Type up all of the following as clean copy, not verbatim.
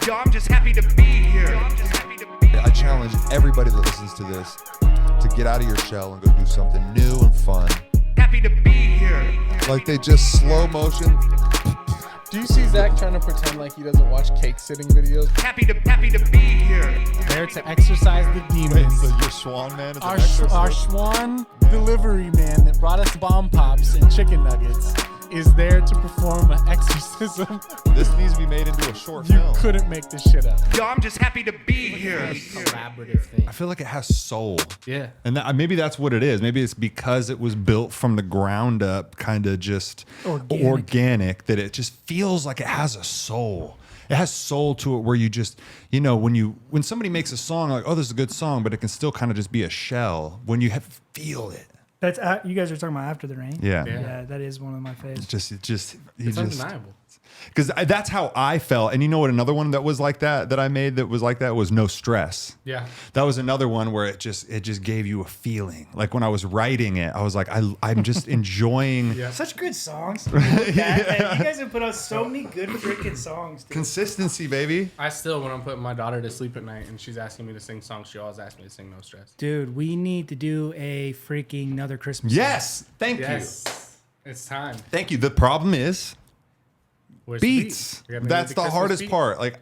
Yo, I'm just happy to be here. I challenge everybody that listens to this to get out of your shell and go do something new and fun. Happy to be here. Like they just slow motion. Do you see Zach trying to pretend like he doesn't watch cake sitting videos? Happy to be here. There to exorcise the demons. So your swan man is Our swan delivery man that brought us bomb pops and chicken nuggets is there to perform an exorcism. This needs to be made into a short You film. couldn't make this shit up. Yo, I'm just happy to be here. Collaborative thing. I feel like it has soul. Yeah. And maybe that's what it is. Maybe it's because it was built from the ground up, kind of just organic, that it just feels like it has a soul. It has soul to it where you just, when somebody makes a song, like, oh, this is a good song, but it can still kind of just be a shell when you feel it. That's you guys are talking about After the Rain. Yeah. That is one of my favorites. It's undeniable. Because that's how I felt. And you know what? Another one that was like that I made that was like that was No Stress. Yeah. That was another one where it just gave you a feeling. Like when I was writing it, I was like, I'm just enjoying Such good songs. Man, you guys have put out so many good freaking songs, dude. consistency, baby. I still, when I'm putting my daughter to sleep at night and she's asking me to sing songs, she always asks me to sing No Stress. Dude, we need to do a freaking another Christmas song. Yes. Thank you. It's time. Thank you. The problem is Where's the beats. beat? We gotta That's do the Christmas hardest beat. part. Like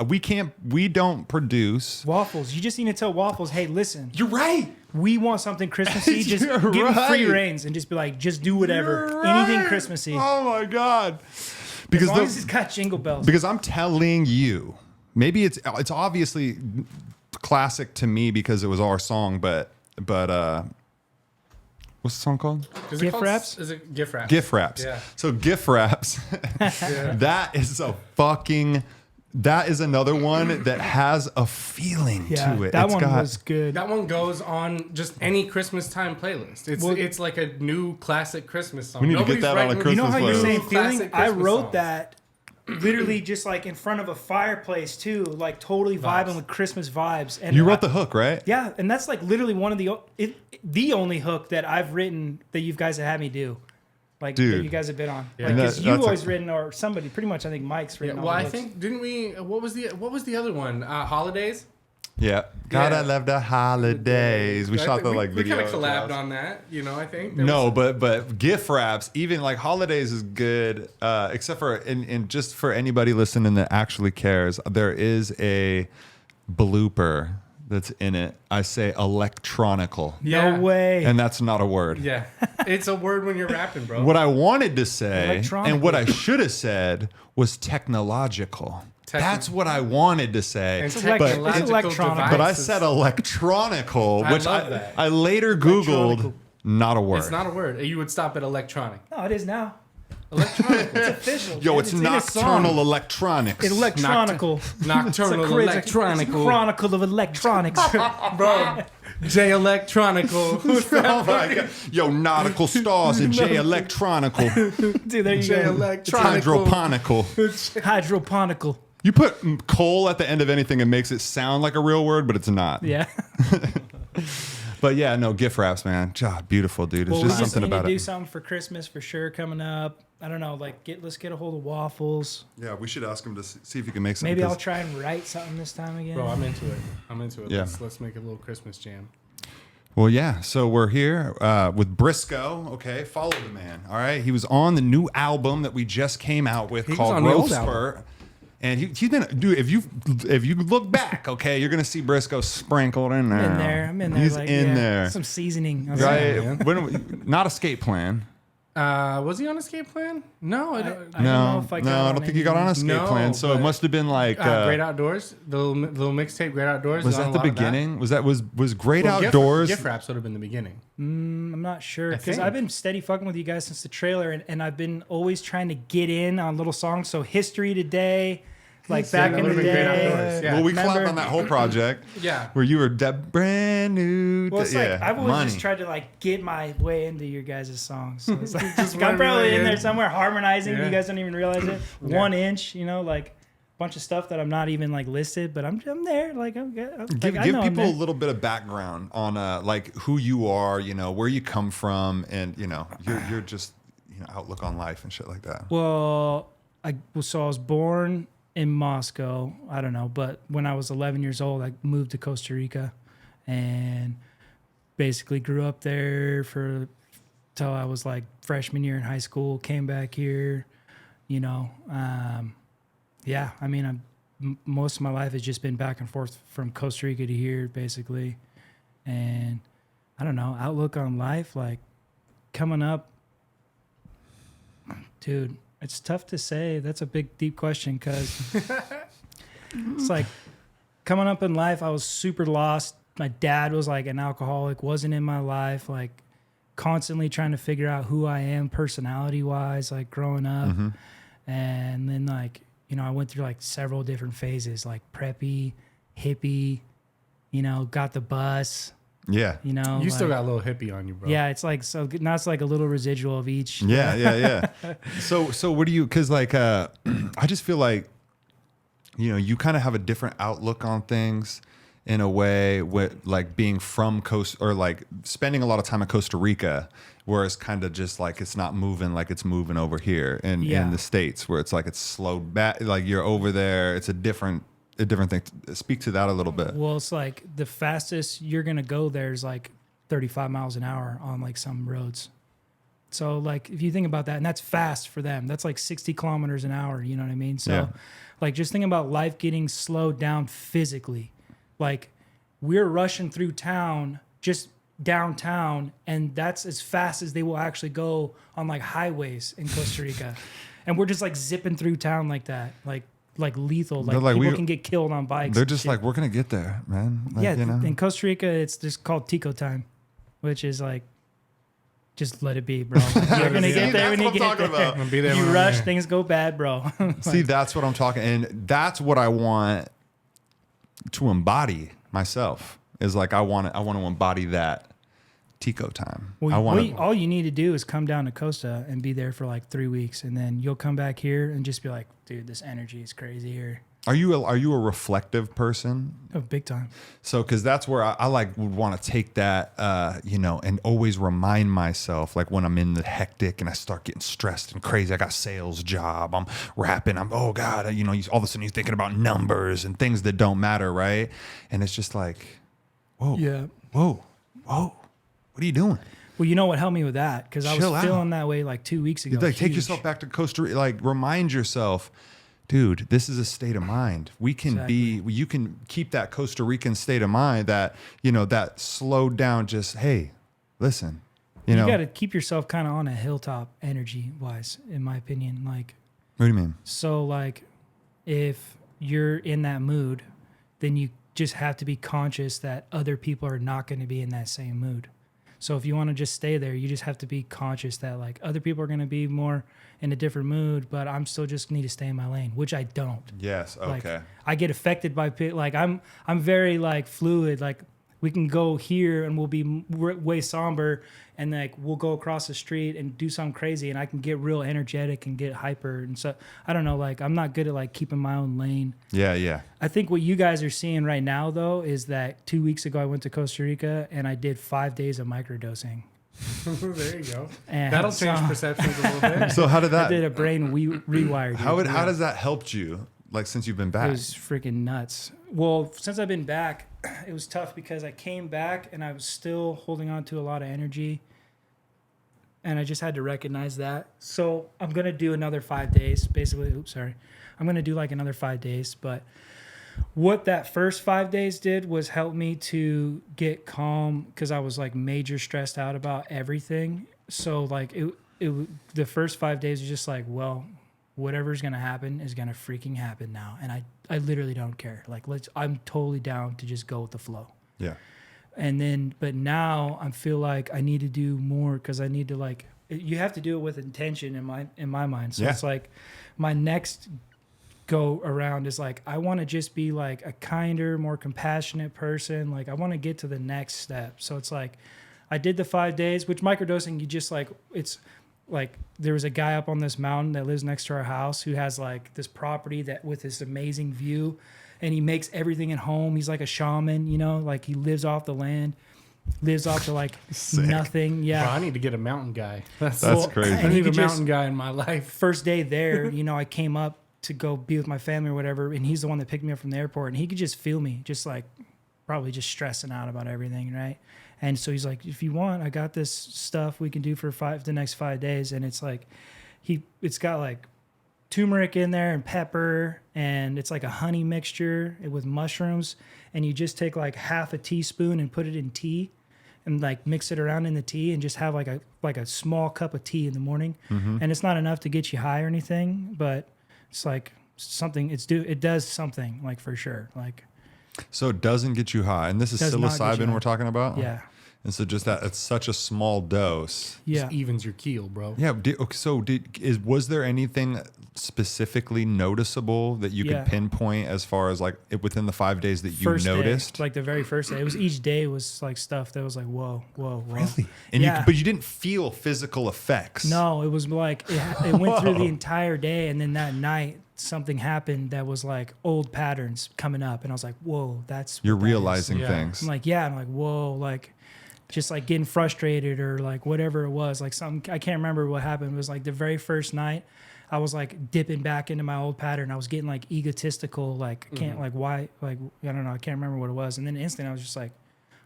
we don't produce. Waffles. You just need to tell Waffles, hey, listen, You're right. we want something Christmassy. Just You're give him free right. reins and just be like, just do whatever. You're Anything right. Christmassy. Oh my God. As Because long as it's got jingle bells. Because I'm telling you, maybe it's obviously classic to me because it was our song, but what's the song called? Gift wraps? Is it gift wraps? Gift wraps. Yeah. So gift wraps. That is another one that has a feeling Yeah, to it. that one was good. That one goes on just any Christmas time playlist. It's like a new classic Christmas song. We need to get that on a You Christmas know how you're playlist. saying Classic feeling? I Christmas wrote songs. that literally just like in front of a fireplace too, like totally vibing with Christmas vibes. And You wrote the hook, right? Yeah, and that's like literally one of the only hook that I've written that you guys have had me do. Like Dude. that you guys have been on. Yeah. Like, 'cause That's you've a- always written, or somebody, pretty much I think Mike's Yeah, written all well, the I hooks. think didn't we? What was the other one? Holidays. Yeah. God, Yeah. I love the holidays. We shot the like we video. kind of at the collabed house. on that. I think. There No, was- but gift wraps, even like holidays is good, except for and just for anybody listening that actually cares, there is a blooper that's in it. I say electronical, Yeah. No way. and that's not a word. Yeah, it's a word when you're rapping, bro. What I wanted to say Electronical. and what I should have said was technological. That's what I wanted to say. And It's technological electronic. But I devices. said electronical, I which love that. I later Googled. Electronical. Not a word. It's not a word. You would stop at electronic. No, it is now. Electronic. It's official. Yo, dude. it's in a song. nocturnal electronics. It's electronical. Nocturnal It's a electronical. chronicle of electronics. Bro, J electronical. Oh my God. Yo, nautical stars and J electronical. Dude, there you J go. It's electronical. hydroponical. Hydroponical. You put coal at the end of anything, it makes it sound like a real word, but it's not. Yeah. But yeah, no, gift wraps, man. God, beautiful, dude. It's Well, just we just something need about to do it. something for Christmas for sure coming up. I don't know, like let's get a hold of Waffles. Yeah, we should ask him to see if he can make something. Maybe I'll try and write something this time again. Bro, I'm into it. Yeah. Let's make a little Christmas jam. Well, yeah. So we're here with Briscoe. Okay, follow the man. All right, he was on the new album that we just came out with He was called on the Growth old album. Spurt. And he's been, dude. If you look back, okay, you're gonna see Briscoe sprinkled in there. I'm in there. He's like, in yeah, there, Some seasoning. right? man. Not Escape Plan. Was he on Escape Plan? No, I don't. I don't know if I got I on don't think he got on Escape No, Plan. So it but, must have been like Great Outdoors, the little mixtape, Great Outdoors. was on that a the lot of that. beginning? Was Great Well, Outdoors? Gift wraps would have been the beginning. I'm not sure because think. I've been steady fucking with you guys since the trailer, and I've been always trying to get in on little songs. So History Today, like back that in the would've been Great day. Outdoors, yeah. Well, we Remember? collabed on that whole project. Yeah. Where you were that brand new. Well, it's yeah, like I've always money. just tried to like get my way into your guys' songs. So it's like, Just I'm run probably right in there in. somewhere harmonizing. Yeah. You guys don't even realize it. Yeah. 1 inch, like a bunch of stuff that I'm not even like listed, but I'm there. Like I'm good. Give I know I'm people there. a little bit of background on like who you are, where you come from, and your just outlook on life and shit like that. Well, I was born in Moscow. I don't know. But when I was 11 years old, I moved to Costa Rica and basically grew up there till I was like freshman year in high school, came back here, you know. Yeah, I mean, most of my life has just been back and forth from Costa Rica to here, basically. And I don't know, outlook on life, like coming up, dude, it's tough to say. That's a big, deep question because it's like coming up in life, I was super lost. My dad was like an alcoholic, wasn't in my life, like constantly trying to figure out who I am personality-wise, like growing up. Mm-hmm. And then like, you know, I went through like several different phases, like preppy, hippie, you know, got the bus. Yeah. You know, You still like, got a little hippie on you, bro. yeah, it's like, so now it's like a little residual of each. Yeah. So what do you, cause like, I just feel like, you know, you kind of have a different outlook on things in a way with like being from coast or like spending a lot of time in Costa Rica, where it's kind of just like, it's not moving like it's moving over here in the States where it's like, it's slowed back. Like you're over there. It's a different thing. Speak to that a little bit. Well, it's like the fastest you're going to go there is like 35 miles an hour on like some roads. So like, if you think about that, and that's fast for them, that's like 60 kilometers an hour. You know what I mean? So like, just think about life getting slowed down physically. Like we're rushing through town, just downtown, and that's as fast as they will actually go on like highways in Costa Rica. And we're just like zipping through town like that, like lethal. Like people can get killed on bikes. They're just like, we're going to get there, man. Like, yeah. You know? In Costa Rica, it's just called Tico time, which is like, just let it be, bro. You're going to get there when you get there. I'll be there You when rush, I'm there. things go bad, bro. See, that's what I'm talking. And that's what I want to embody myself is like, I want to embody that Tico time. Well, all you need to do is come down to Costa and be there for like 3 weeks, and then you'll come back here and just be like, dude, this energy is crazy here. Are you a reflective person? Oh, big time. So, because that's where I like would want to take that, you know, and always remind myself, like when I'm in the hectic and I start getting stressed and crazy. I got a sales job. I'm rapping. Oh God, you know, all of a sudden you're thinking about numbers and things that don't matter, right? And it's just like, whoa, Yeah. whoa. What are you doing? Well, you know what helped me with that? Because I was Chill out. feeling that way like 2 weeks ago. Like, take Huge. yourself back to Costa Rica. Like, remind yourself, dude, this is a state of mind. We can you can keep that Costa Rican state of mind that, you know, that slowed down. Just, hey, listen, you know. got to keep yourself kind of on a hilltop energy wise, in my opinion. Like, What do you mean? so like, if you're in that mood, then you just have to be conscious that other people are not going to be in that same mood. So if you want to just stay there, you just have to be conscious that like other people are going to be more in a different mood, but I'm still just need to stay in my lane, which I don't. Yes. Like, Okay. I get affected by like I'm very like fluid. Like we can go here and we'll be way somber, and like we'll go across the street and do something crazy, and I can get real energetic and get hyper. And so I don't know, like I'm not good at like keeping my own lane. Yeah. I think what you guys are seeing right now though is that 2 weeks ago I went to Costa Rica and I did 5 days of microdosing. There you go. And That'll change so- perceptions a little bit. So how did I that? did a brain rewire. How dude. does that helped you? Like since you've been It back? was freaking nuts. Well, since I've been back, it was tough because I came back and I was still holding on to a lot of energy. And I just had to recognize that. So I'm going to do another 5 days. Basically, I'm going to do like another 5 days. But what that first 5 days did was help me to get calm because I was like major stressed out about everything. So like the first 5 days was just like, well, whatever's going to happen is going to freaking happen now. And I literally don't care. Like, I'm totally down to just go with the flow. Yeah. And then, but now I feel like I need to do more because I need to like, you have to do it with intention in my mind. So it's like my next go around is like, I want to just be like a kinder, more compassionate person. Like I want to get to the next step. So it's like, I did the 5 days, which microdosing, you just like, it's like there was a guy up on this mountain that lives next to our house who has like this property that with this amazing view, and he makes everything at home. He's like a shaman, you know, like he lives off the land, lives off to like nothing. Yeah. Bro, I need to get a mountain guy. That's Crazy. I And need he a could mountain just, guy in my life. first day there, you know, I came up to go be with my family or whatever. And he's the one that picked me up from the airport, and he could just feel me just like probably just stressing out about everything. Right. And so he's like, if you want, I got this stuff we can do for the next 5 days. And it's like, it's got like turmeric in there and pepper, and it's like a honey mixture with mushrooms. And you just take like half a teaspoon and put it in tea and like mix it around in the tea and just have like a small cup of tea in the morning. And it's not enough to get you high or anything, but it's like something it does something like for sure. Like, so it doesn't get you high. And this is Does not get you psilocybin high. we're talking about? yeah. And so just that, it's such a small dose. Yeah. Just evens your keel, bro. Yeah. Was there anything specifically noticeable that you Yeah. could pinpoint as far as like within the 5 days that you First noticed? day, like the very first day. It was each day was like stuff that was like, whoa. Really? And Yeah. but you didn't feel physical effects. No, it was like it went through the entire day, and then that night something happened that was like old patterns coming up, and I was like, whoa, that's what You're that is. realizing Yeah. things. I'm like, yeah, I'm like, whoa, like just like getting frustrated or like whatever it was, like something I can't remember what happened. It was like the very first night I was like dipping back into my old pattern. I was getting like egotistical, like can't like why, like I don't know, I can't remember what it was. And then instantly I was just like,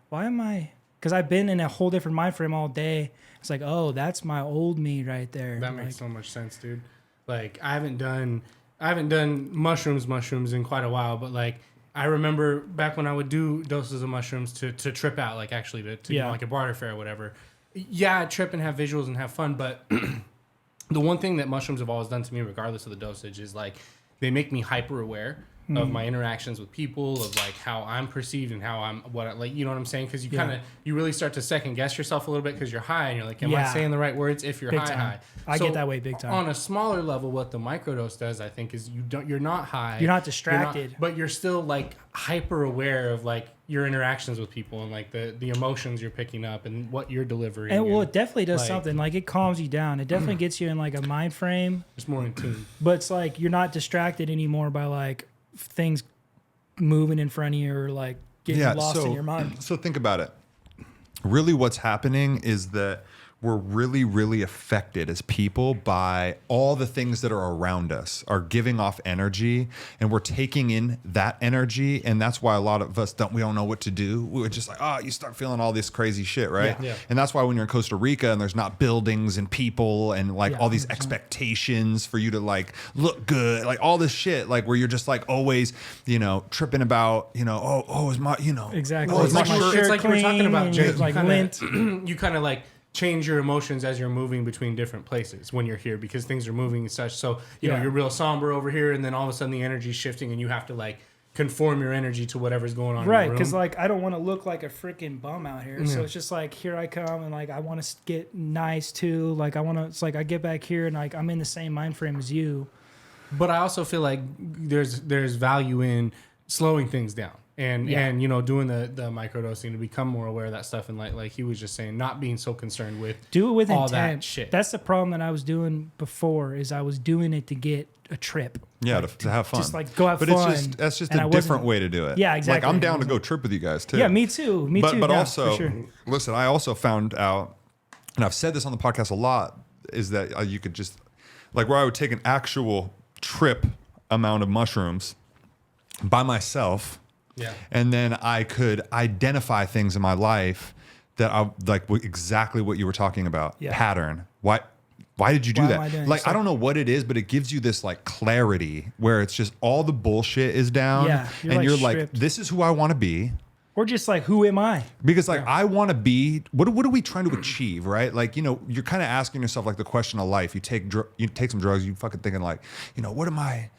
why am I? Because I've been in a whole different mind frame all day. It's like, oh, that's my old me right there. That like, makes so much sense, dude. Like I haven't done mushrooms in quite a while, but like I remember back when I would do doses of mushrooms to trip out, like actually to you know, like a barter fair or whatever. Yeah, I'd trip and have visuals and have fun, but the one thing that mushrooms have always done to me, regardless of the dosage, is like they make me hyper aware of my interactions with people, of like how I'm perceived and how I'm like, you know what I'm saying? Because you really start to second guess yourself a little bit because you're high and you're like, am I saying the right words if you're Big high? time. I get that way big time. On a smaller level, what the microdose does, I think, is you're not high, You're not distracted. but you're still like hyper aware of like your interactions with people and like the emotions you're picking up and what you're delivering. And well, it definitely does like- something. Like it calms you down. It definitely gets you in like a mind frame. It's more in tune. But it's like you're not distracted anymore by like things moving in front of you or like getting lost in your mind. So think about it. Really what's happening is that we're really, really affected as people by all the things that are around us, are giving off energy, and we're taking in that energy. And that's why a lot of us we don't know what to do. We're just like, you start feeling all this crazy shit, right? Yeah. And that's why when you're in Costa Rica and there's not buildings and people and like Yeah, all these 100%. expectations for you to like look good, like all this shit, like where you're just like always, you know, tripping about, you know, is my, you know, Exactly. oh, is my It's like my shirt shirt It's like you were talking clean about, and Jake. it's like you lint. you kind of like change your emotions as you're moving between different places when you're here because things are moving and such. So, you know, Yeah. you're real somber over here and then all of a sudden the energy's shifting and you have to like conform your energy to whatever's going on Right, in the room. because like I don't want to look like a freaking bum out here. So it's just like here I come and like I want to get nice too. Like I want to. It's like I get back here and like I'm in the same mind frame as you. But I also feel like there's value in slowing things down and you know doing the microdosing to become more aware of that stuff and like he was just saying, not being so concerned with Do it with all intent. that shit. That's the problem that I was doing before. Is I was doing it to get a trip. Yeah, Like, to have fun. Just like go have but fun. that's just and I a wasn't- different way to do it. Yeah, exactly. Like I'm down It to go trip with you guys too. Yeah, me too. Me too. But yeah, also, for sure. listen, I also found out, and I've said this on the podcast a lot, is that you could just, like where I would take an actual trip amount of mushrooms by myself, Yeah. and then I could identify things in my life that I like exactly what you were talking about. Yeah. Pattern. Why did you do Why am I that? doing Like this? I don't know what it is, but it gives you this like clarity where it's just all the bullshit is down, Yeah, you're, and like, you're like, stripped. this is who I want to be. Or just like, who am I? Because like I want to be what are we trying to achieve, right? Like, you know, you're kind of asking yourself like the question of life. You take some drugs, you fucking thinking like, you know, what am I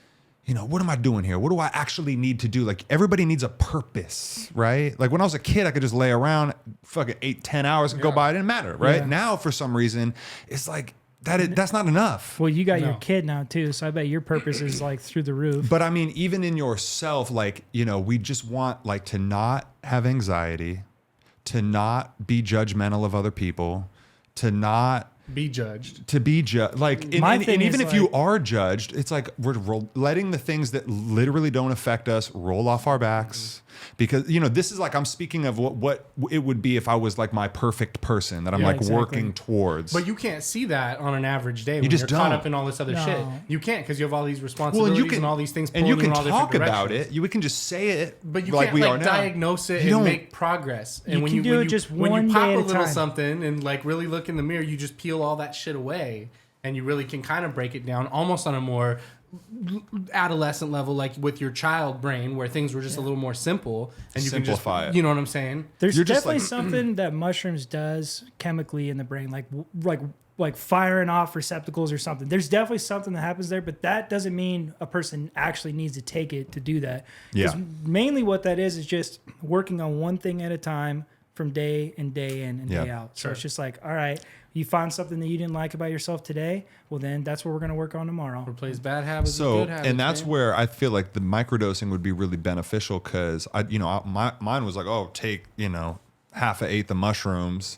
doing here? What do I actually need to do? Like everybody needs a purpose, right? Like when I was a kid, I could just lay around fucking 8-10 hours and go by. It didn't matter, right? Yeah. Now for some reason, it's like that's not enough. Well, you got your No. kid now too, so I bet your purpose is like through the roof. But I mean, even in yourself, like, you know, we just want like to not have anxiety, to not be judgmental of other people, to not be judged. To be judged, like, My and thing even is, if you like- are judged, it's like we're letting the things that literally don't affect us roll off our backs. Because, you know, this is like, I'm speaking of what it would be if I was like my perfect person that I'm Yeah, like exactly. working towards. But you can't see that on an average day. When just you're caught don't. up in all this other No. shit. You can't because you have all these well, responsibilities and and all these things and pulling you can in all talk different about directions. it. You can just say it, But you like can't we like are now. diagnose it You and don't- make progress. And You when can you do when it you, just when one you pop day a at a little time. something and like really look in the mirror, you just peel all that shit away, and you really can kind of break it down almost on a more adolescent level, like with your child brain, where things were just a little more simple, and you Simplify can it. just, you know what I'm saying? There's You're just definitely like- something that mushrooms does chemically in the brain, like firing off receptacles or something. There's definitely something that happens there, but that doesn't mean a person actually needs to take it to do that. 'Cause Yeah. mainly what that is just working on one thing at a time from day in and Yeah. day out. So Sure. it's just like, all right, you find something that you didn't like about yourself today, well then that's what we're going to work on tomorrow. Replace bad habits So, with good habits. and that's man. where I feel like the microdosing would be really beneficial because mine was like, oh, take, half an eighth of mushrooms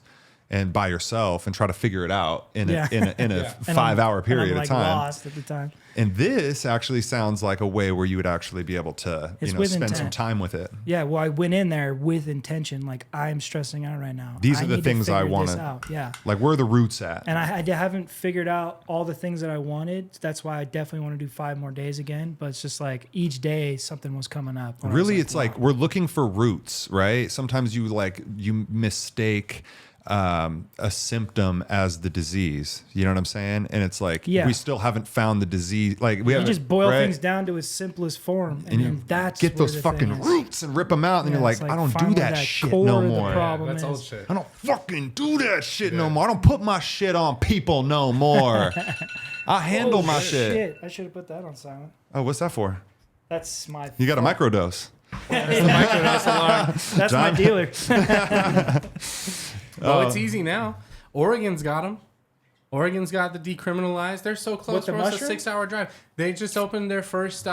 and by yourself and try to figure it out in a Yeah. in a And 5-hour I'm period like of time. lost at the time. And this actually sounds like a way where you would actually be able to, It's with spend some intent. time with it. Yeah, well, I went in there with intention. Like, I'm stressing out right now. These I are the need to things I figure want this to, out. Yeah. like, where are the roots at? And I haven't figured out all the things that I wanted. That's why I definitely want to do 5 more days again. But it's just like each day something was coming up. when I was Really, it's like wow. we're looking for roots, right? Sometimes you mistake a symptom as the disease. You know what I'm saying? And it's like Yeah. we still haven't found the disease. Like we you haven't just boil right? things down to its simplest form, and you then that's get where those the fucking thing is. roots and rip them out, and Yeah, you're like, it's I don't find do where that shit core no of the more. problem that's is. old shit. I don't fucking do that shit no more. I don't put my shit on people no more. I handle Oh, my shit. I should have put that on silent. Oh, what's that for? That's my. You got a microdose. That's my John? dealer. Oh, it's easy now. Oregon's got them. Oregon's got the decriminalized. They're so close. With the Bro, it's a mushroom? 6-hour drive. They just opened their first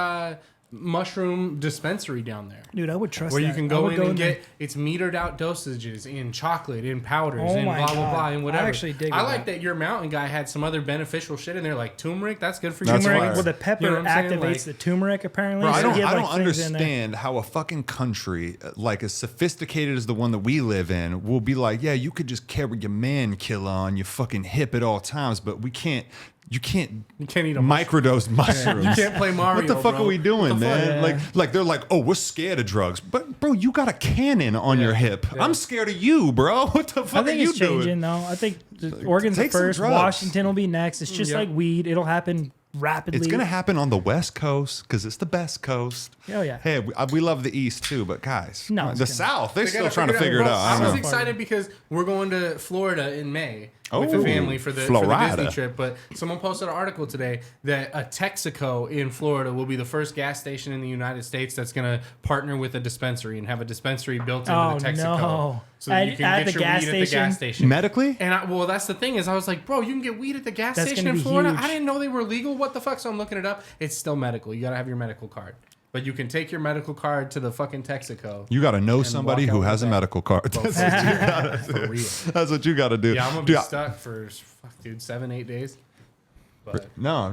mushroom dispensary down there. Dude, I would trust Where that. you can I go would in and there. get it's metered out dosages in chocolate, in powders, Oh in my blah blah God. blah, and whatever. I actually dig I that. like that your mountain guy had some other beneficial shit in there, like turmeric. That's good for That's your fire. brains. Well, the pepper You know what I'm saying? activates Like- the turmeric apparently. Bro, I so don't, you have, I like, don't things in there. understand how a fucking country like as sophisticated as the one that we live in will be like, yeah, you could just carry your man killer on your fucking hip at all times, but we can't. You can't eat a microdose mushrooms. You can't play Mario. What the fuck bro. are we doing, What the fuck? man? Yeah. Like they're like, oh, we're scared of drugs, but bro, you got a cannon on your hip. Yeah. I'm scared of you, bro. What the I fuck are think you it's changing doing? though. I think Oregon's the take some first. drugs. Washington will be next. It's just Yeah. like weed. It'll happen rapidly. It's gonna happen on the West Coast because it's the best coast. Oh, yeah. Hey, we love the East too, but guys, No, come on, it's the gonna- South, they're They still gotta trying to figure it Bro, out. I I was don't know. excited because we're going to Florida in May with Oh, the family for the Florida. Disney trip. But someone posted an article today that a Texaco in Florida will be the first gas station in the United States that's going to partner with a dispensary and have a dispensary built into Oh, the Texaco, no. so that you At can the get your gas weed at the gas station? station. Medically, And well, that's the thing is, I was like, bro, you can get weed at the gas That's station gonna in be Florida. huge. I didn't know they were legal. What the fuck? So I'm looking it up. It's still medical. You gotta have your medical card, but you can take your medical card to the fucking Texaco. you got to know And somebody walk who out has a with that. medical card. Bro, That's what you gotta for do. real. That's what you got to do. Yeah, I'm gonna Dude, be stuck for 7-8 days. But No.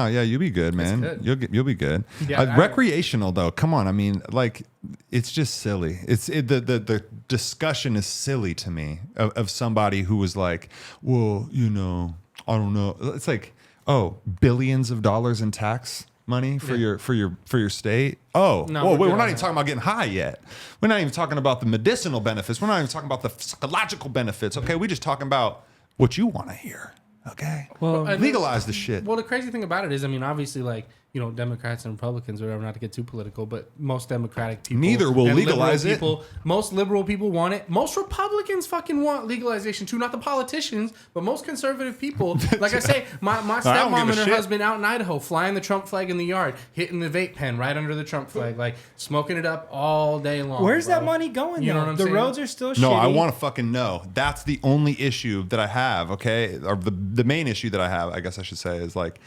Yeah, you'll be good, man. good. You'll be good. Yeah, I- Recreational though, come on. I mean, like, it's just silly. The discussion is silly to me of somebody who was like, well, I don't know. It's like, oh, billions of dollars in tax money for your state. Oh, No, whoa, we're wait, good we're not on even that. talking about getting high yet. We're not even talking about the medicinal benefits. We're not even talking about the psychological benefits. Okay, we're just talking about what you want to hear. Okay, Well, and legalize the shit. Well, the crazy thing about it is, I mean, obviously, like, Democrats and Republicans, whatever, not to get too political, but most Democratic people, Neither will and liberal legalize it. people, most liberal people want it. Most Republicans fucking want legalization too. Not the politicians, but most conservative people. Like I say, my don't stepmom give a and her shit. husband out in Idaho, flying the Trump flag in the yard, hitting the vape pen right under the Trump flag, like smoking it up all day long. where's bro. that money going? You know though? what I'm the saying? roads are still shitty. No, I want to fucking know. That's the only issue that I have, okay? Or the main issue that I have, I guess I should say, is like,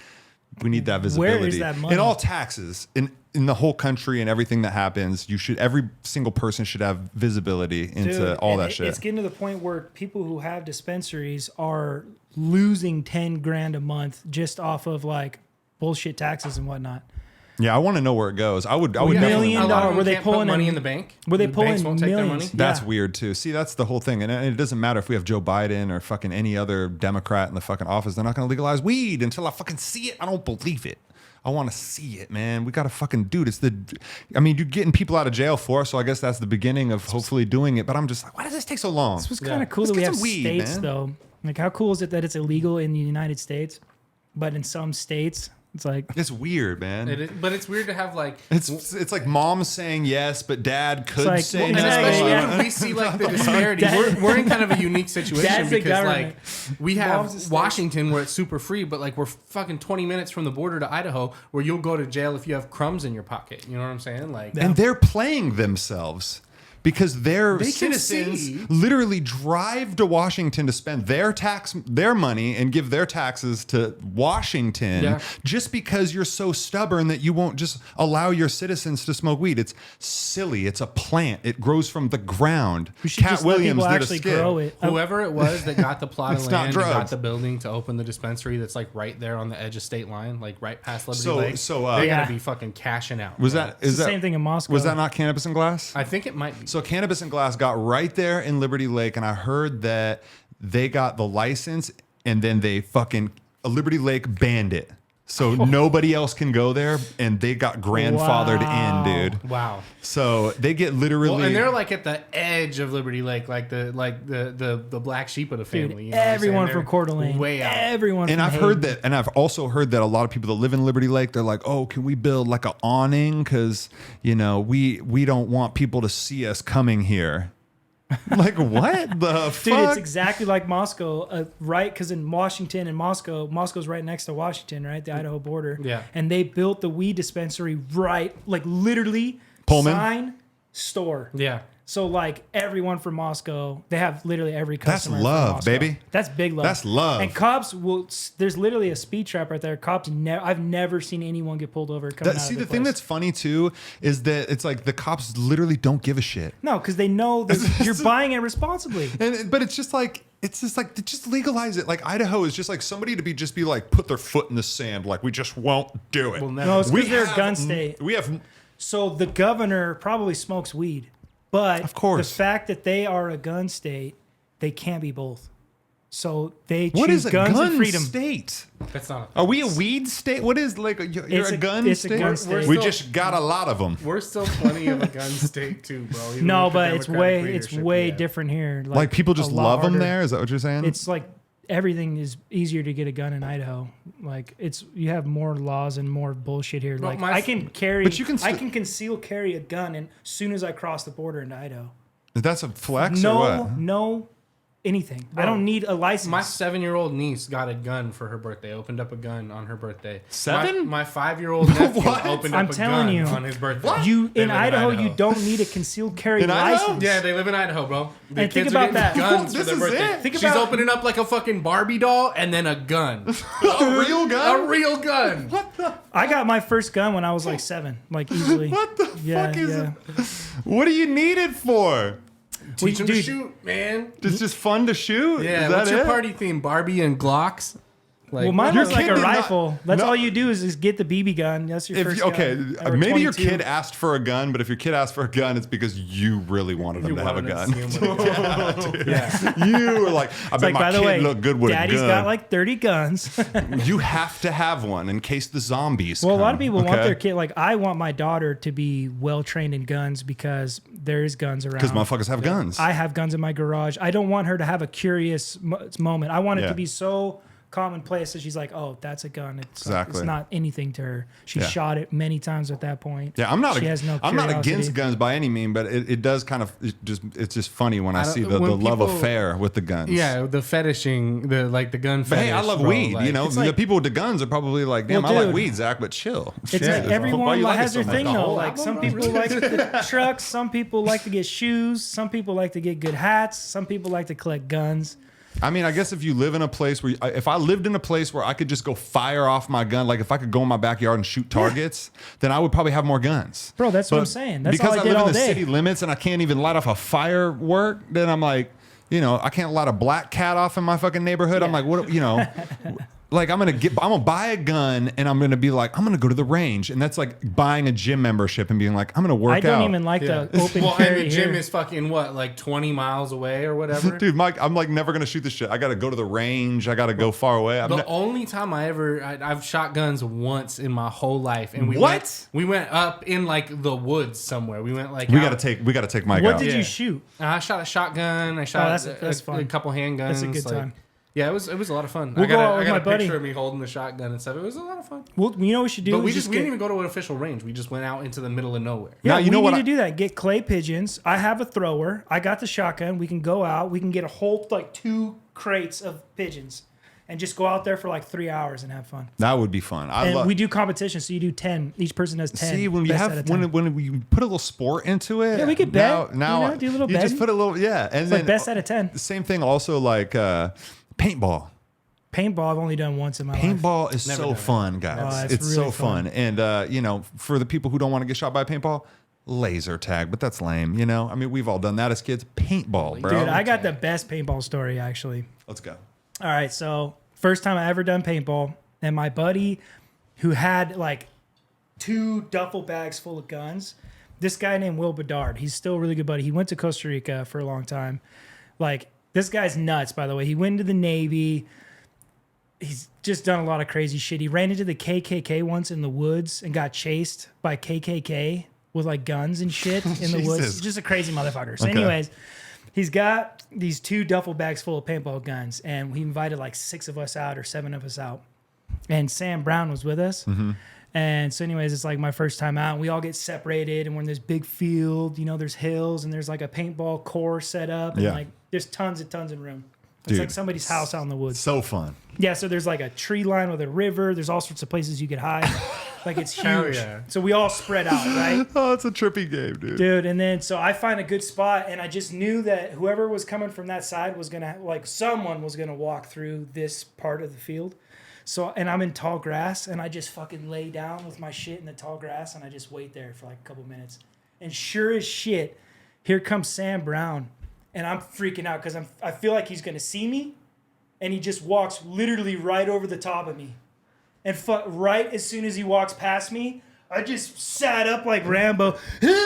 we need that visibility. Where is that money? In all taxes, in in the whole country and everything that happens, every single person should have visibility into Dude, all and that shit. It's getting to the point where people who have dispensaries are losing 10 grand a month just off of like bullshit taxes and whatnot. Yeah, I want to know where it goes. I would $1 million A lot of them were they can't put pulling money in- in the bank? Were they The pulling banks won't take their millions? money? That's Yeah. weird too. See, that's the whole thing. And it doesn't matter if we have Joe Biden or fucking any other Democrat in the fucking office. They're not going to legalize weed until I fucking see it. I don't believe it. I want to see it, man. We got to fucking do it. You're getting people out of jail for, so I guess that's the beginning of hopefully doing it. But I'm just like, why does this take so long? This was kind of Yeah. cool Let's that we get have some weed, states man. though. Like how cool is it that it's illegal in the United States, but in some states it's like It's weird, man. It is, but it's weird to have like It's like mom saying yes, but dad could like, say well, no. and Exactly, especially yeah. when we see like the disparity, Dad- we're in kind of a unique situation Dad's the because government. like we have Mom's the state. Washington where it's super free, but like we're fucking 20 minutes from the border to Idaho where you'll go to jail if you have crumbs in your pocket. You know what I'm saying? Like And they're playing themselves because their They can citizens see. literally drive to Washington to spend their money and give their taxes to Washington Yeah. just because you're so stubborn that you won't just allow your citizens to smoke weed. It's silly. It's a plant. It grows from the ground. we should Cat just let Williams people did a actually skit. grow it. whoever it was that got the plot of It's not land and got drugs. the building to open the dispensary that's like right there on the edge of state line, like right past Liberty So- Lake. so, they're Yeah. gonna be fucking cashing out. Was bro. that It's is the that same thing in Moscow. Was that not Cannabis and Glass? I think it might be. So Cannabis and Glass got right there in Liberty Lake, and I heard that they got the license, and then they fucking Liberty Lake banned it, so nobody else can go there, and they got grandfathered Wow. in, dude. Wow. So they get literally. Well, and they're like at the edge of Liberty Lake, like the black sheep of the Dude, family. You know what I'm everyone saying? from They're Coeur d'Alene, way out. everyone. and from I've heard Hayden. that, and I've also heard that a lot of people that live in Liberty Lake, they're like, "Oh, can we build like an awning? Because we don't want people to see us coming here." Like what the Dude, fuck? it's exactly like Moscow, right? Because in Washington and Moscow's right next to Washington, right? The Idaho border. Yeah. And they built the weed dispensary right, like literally Pullman? sign, store. Yeah. So like everyone from Moscow, they have literally every That's customer. from love, Moscow. baby. That's big love. That's love. And cops will. There's literally a speed trap right there. Cops. I've never seen anyone get pulled over coming out See, of the the thing place. that's funny too is that it's like the cops literally don't give a shit. No, because they know that you're buying it responsibly. But it's just like just legalize it. Like Idaho is just like somebody to be like put their foot in the sand. Like we just won't do it. We'll never- No, it's We because they're a have- gun state. We have So the governor probably smokes weed, but Of course. the fact that they are a gun state, they can't be both. So they what choose is a guns gun and freedom. state? That's not. Are we a weed state? What is like you're It's a a- gun it's a state? gun state. We We're just got a lot of them. We're still plenty of a gun state too, bro. even No, with the but it's Democratic way leadership, yeah. different here. Like people just a lot love them harder. there. Is that what you're saying? It's like everything is easier to get a gun in Idaho. Like you have more laws and more bullshit here. Well, Like my I f- can carry, But you can I st- can conceal carry a gun, and as soon as I cross the border into Idaho, That's a flex or no, what? no, anything. I Bro, don't need a license. My 7-year-old niece got a gun for her birthday. Opened up a gun on her birthday. 7? My 5-year-old nephew What? opened I'm up a telling gun you. on his birthday. You They in live Idaho, you don't need a concealed carry In Idaho? license. Yeah, they live in Idaho, bro. The And think kids about are that. getting guns for This their is birthday. it. Think She's about- opening up like a fucking Barbie doll and then a gun. A real gun? A real gun. I got my first gun when I was like 7, like easily. What the Yeah, fuck is yeah. it? What do you need it for? Teach them to dude. shoot, man. It's just fun to shoot? Yeah, Is that what's your it? party theme? Barbie and Glocks? Like, Well, mine Your was like kid a did not- rifle. That's No. all you do is just get the BB gun. That's your first Okay, gun. Or maybe your 22. kid asked for a gun, but if your kid asked for a gun, it's because you really wanted him you to have a wanted gun. to see 'em with a gun. Yeah. You were like, I bet Like, my by the kid way, look good with Daddy's a gun. got like 30 guns. You have to have one in case the zombies Well, a come, lot of people want okay? their kid. Like, I want my daughter to be well trained in guns because there is guns around. Because motherfuckers have guns. I have guns in my garage. I don't want her to have a curious moment. I want it Yeah. to be so commonplace that she's like, "Oh, that's a gun." It's Exactly. it's not anything to her. She Yeah. shot it many times at that point. Yeah, I'm not. She has no I'm not curiosity. against guns by any mean, but it does kind of it's just funny when I don't- see the when love people- affair with the guns. Yeah, the fetishing, the gun But fetish. hey, I love bro, weed. like- You know, It's the like- people with the guns are probably like, damn, Well, I like dude, weed, Zach, but chill. It's Shit. like Why everyone you like has it their so thing much? though. Like some people like the trucks, some people like to get shoes, some people like to get good hats, some people like to collect guns. I mean, I guess if you live in a place where, if I lived in a place where I could just go fire off my gun, like if I could go in my backyard and shoot targets, then I would probably have more guns. Bro, that's what I'm saying. That's because all I I did live all in the day. city limits and I can't even light off a firework, then I'm like, you know, I can't light a black cat off in my fucking neighborhood. I'm like, what, you know, like I'm gonna buy a gun and I'm gonna be like, I'm gonna go to the range, and that's like buying a gym membership and being like, I'm gonna work out. I don't even like the open Well, carry and the gym here. is fucking what, like 20 miles away or whatever? Dude, Mike, I'm like never gonna shoot this shit. I gotta go to the range. I gotta go far away. The only time I've shot guns once in my whole life, and we went up in like the woods somewhere. We went like we gotta take Mike What out. did Yeah. you shoot? I shot a shotgun. I shot that's a fun. couple handguns. That's a good like- time. Yeah, it was a lot of fun. We'll I go got, out a, with I got my a picture buddy. of me holding the shotgun and stuff. It was a lot of fun. Well, you know what we should do? But we is didn't even go to an official range. We just went out into the middle of nowhere. Yeah, Now, you know we what need I- to do that. Get clay pigeons. I have a thrower. I got the shotgun. We can go out. We can get a whole like 2 crates of pigeons, and just go out there for like 3 hours and have fun. That would be fun. I And love. we do competition, so you do 10. Each person does 10. See, when we Best out have of 10. when we put a little sport into it. Yeah, we could bet, Now, you know, do a little you just betting. put a little, yeah, and It's then like best out of 10. the same thing. Also, like paintball. Paintball, I've only done once in my life. Paintball is Never so done it. fun, guys. Oh, it's it's really so fun. And you know, for the people who don't want to get shot by a paintball, laser tag, but that's lame. You know, I mean, we've all done that as kids. Paintball, bro. Dude, I got the best paintball story, actually. Let's go. All right, so first time I ever done paintball, and my buddy who had like 2 duffel bags full of guns, this guy named Will Bedard, he's still a really good buddy. He went to Costa Rica for a long time. Like, this guy's nuts, by the way. He went into the Navy. He's just done a lot of crazy shit. He ran into the KKK once in the woods and got chased by KKK with like guns and shit in the woods. Jesus. Just a crazy motherfucker. So Okay. anyways, he's got these 2 duffel bags full of paintball guns, and he invited like 6 of us out or 7 of us out. And Sam Brown was with us. And so anyways, it's like my first time out, and we all get separated, and we're in this big field, you know, there's hills, and there's like a paintball course set up, and Yeah. like there's tons of room. It's Dude. like somebody's house out in the woods. So fun. Yeah, so there's like a tree line with a river. There's all sorts of places you could hide. Like, it's Hell huge. yeah. So we all spread out, right? Oh, it's a trippy game, dude. Dude, and then so I find a good spot, and I just knew that whoever was coming from that side was gonna, like, someone was gonna walk through this part of the field. So, and I'm in tall grass, and I just fucking lay down with my shit in the tall grass, and I just wait there for like a couple minutes. And sure as shit, here comes Sam Brown, and I'm freaking out because I feel like he's gonna see me, and he just walks literally right over the top of me. And right as soon as he walks past me, I just sat up like Rambo.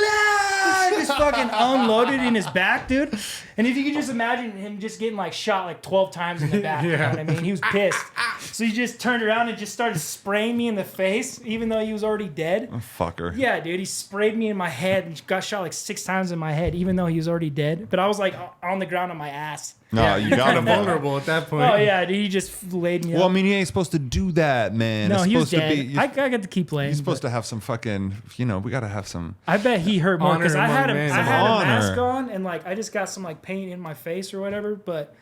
I just fucking unloaded in his back, dude. And if you could just imagine him just getting like shot like 12 times in the back, you know what I mean? He was pissed. So he just turned around and just started spraying me in the face, even though he was already dead. Fucker. Yeah, dude, he sprayed me in my head and got shot like 6 times in my head, even though he was already dead. But I was like on the ground on my ass. No, you You're got kind him. of vulnerable at that point. Oh yeah, dude, he just laid me Well, I up. mean, you ain't supposed to do that, man. No, it's he was supposed dead. to be. I got to keep playing. You're supposed but to have some fucking, you know, we got to have some. I bet he hurt more because Honor I had among men. I had a Honor. mask on and like I just got some like paint in my face or whatever. But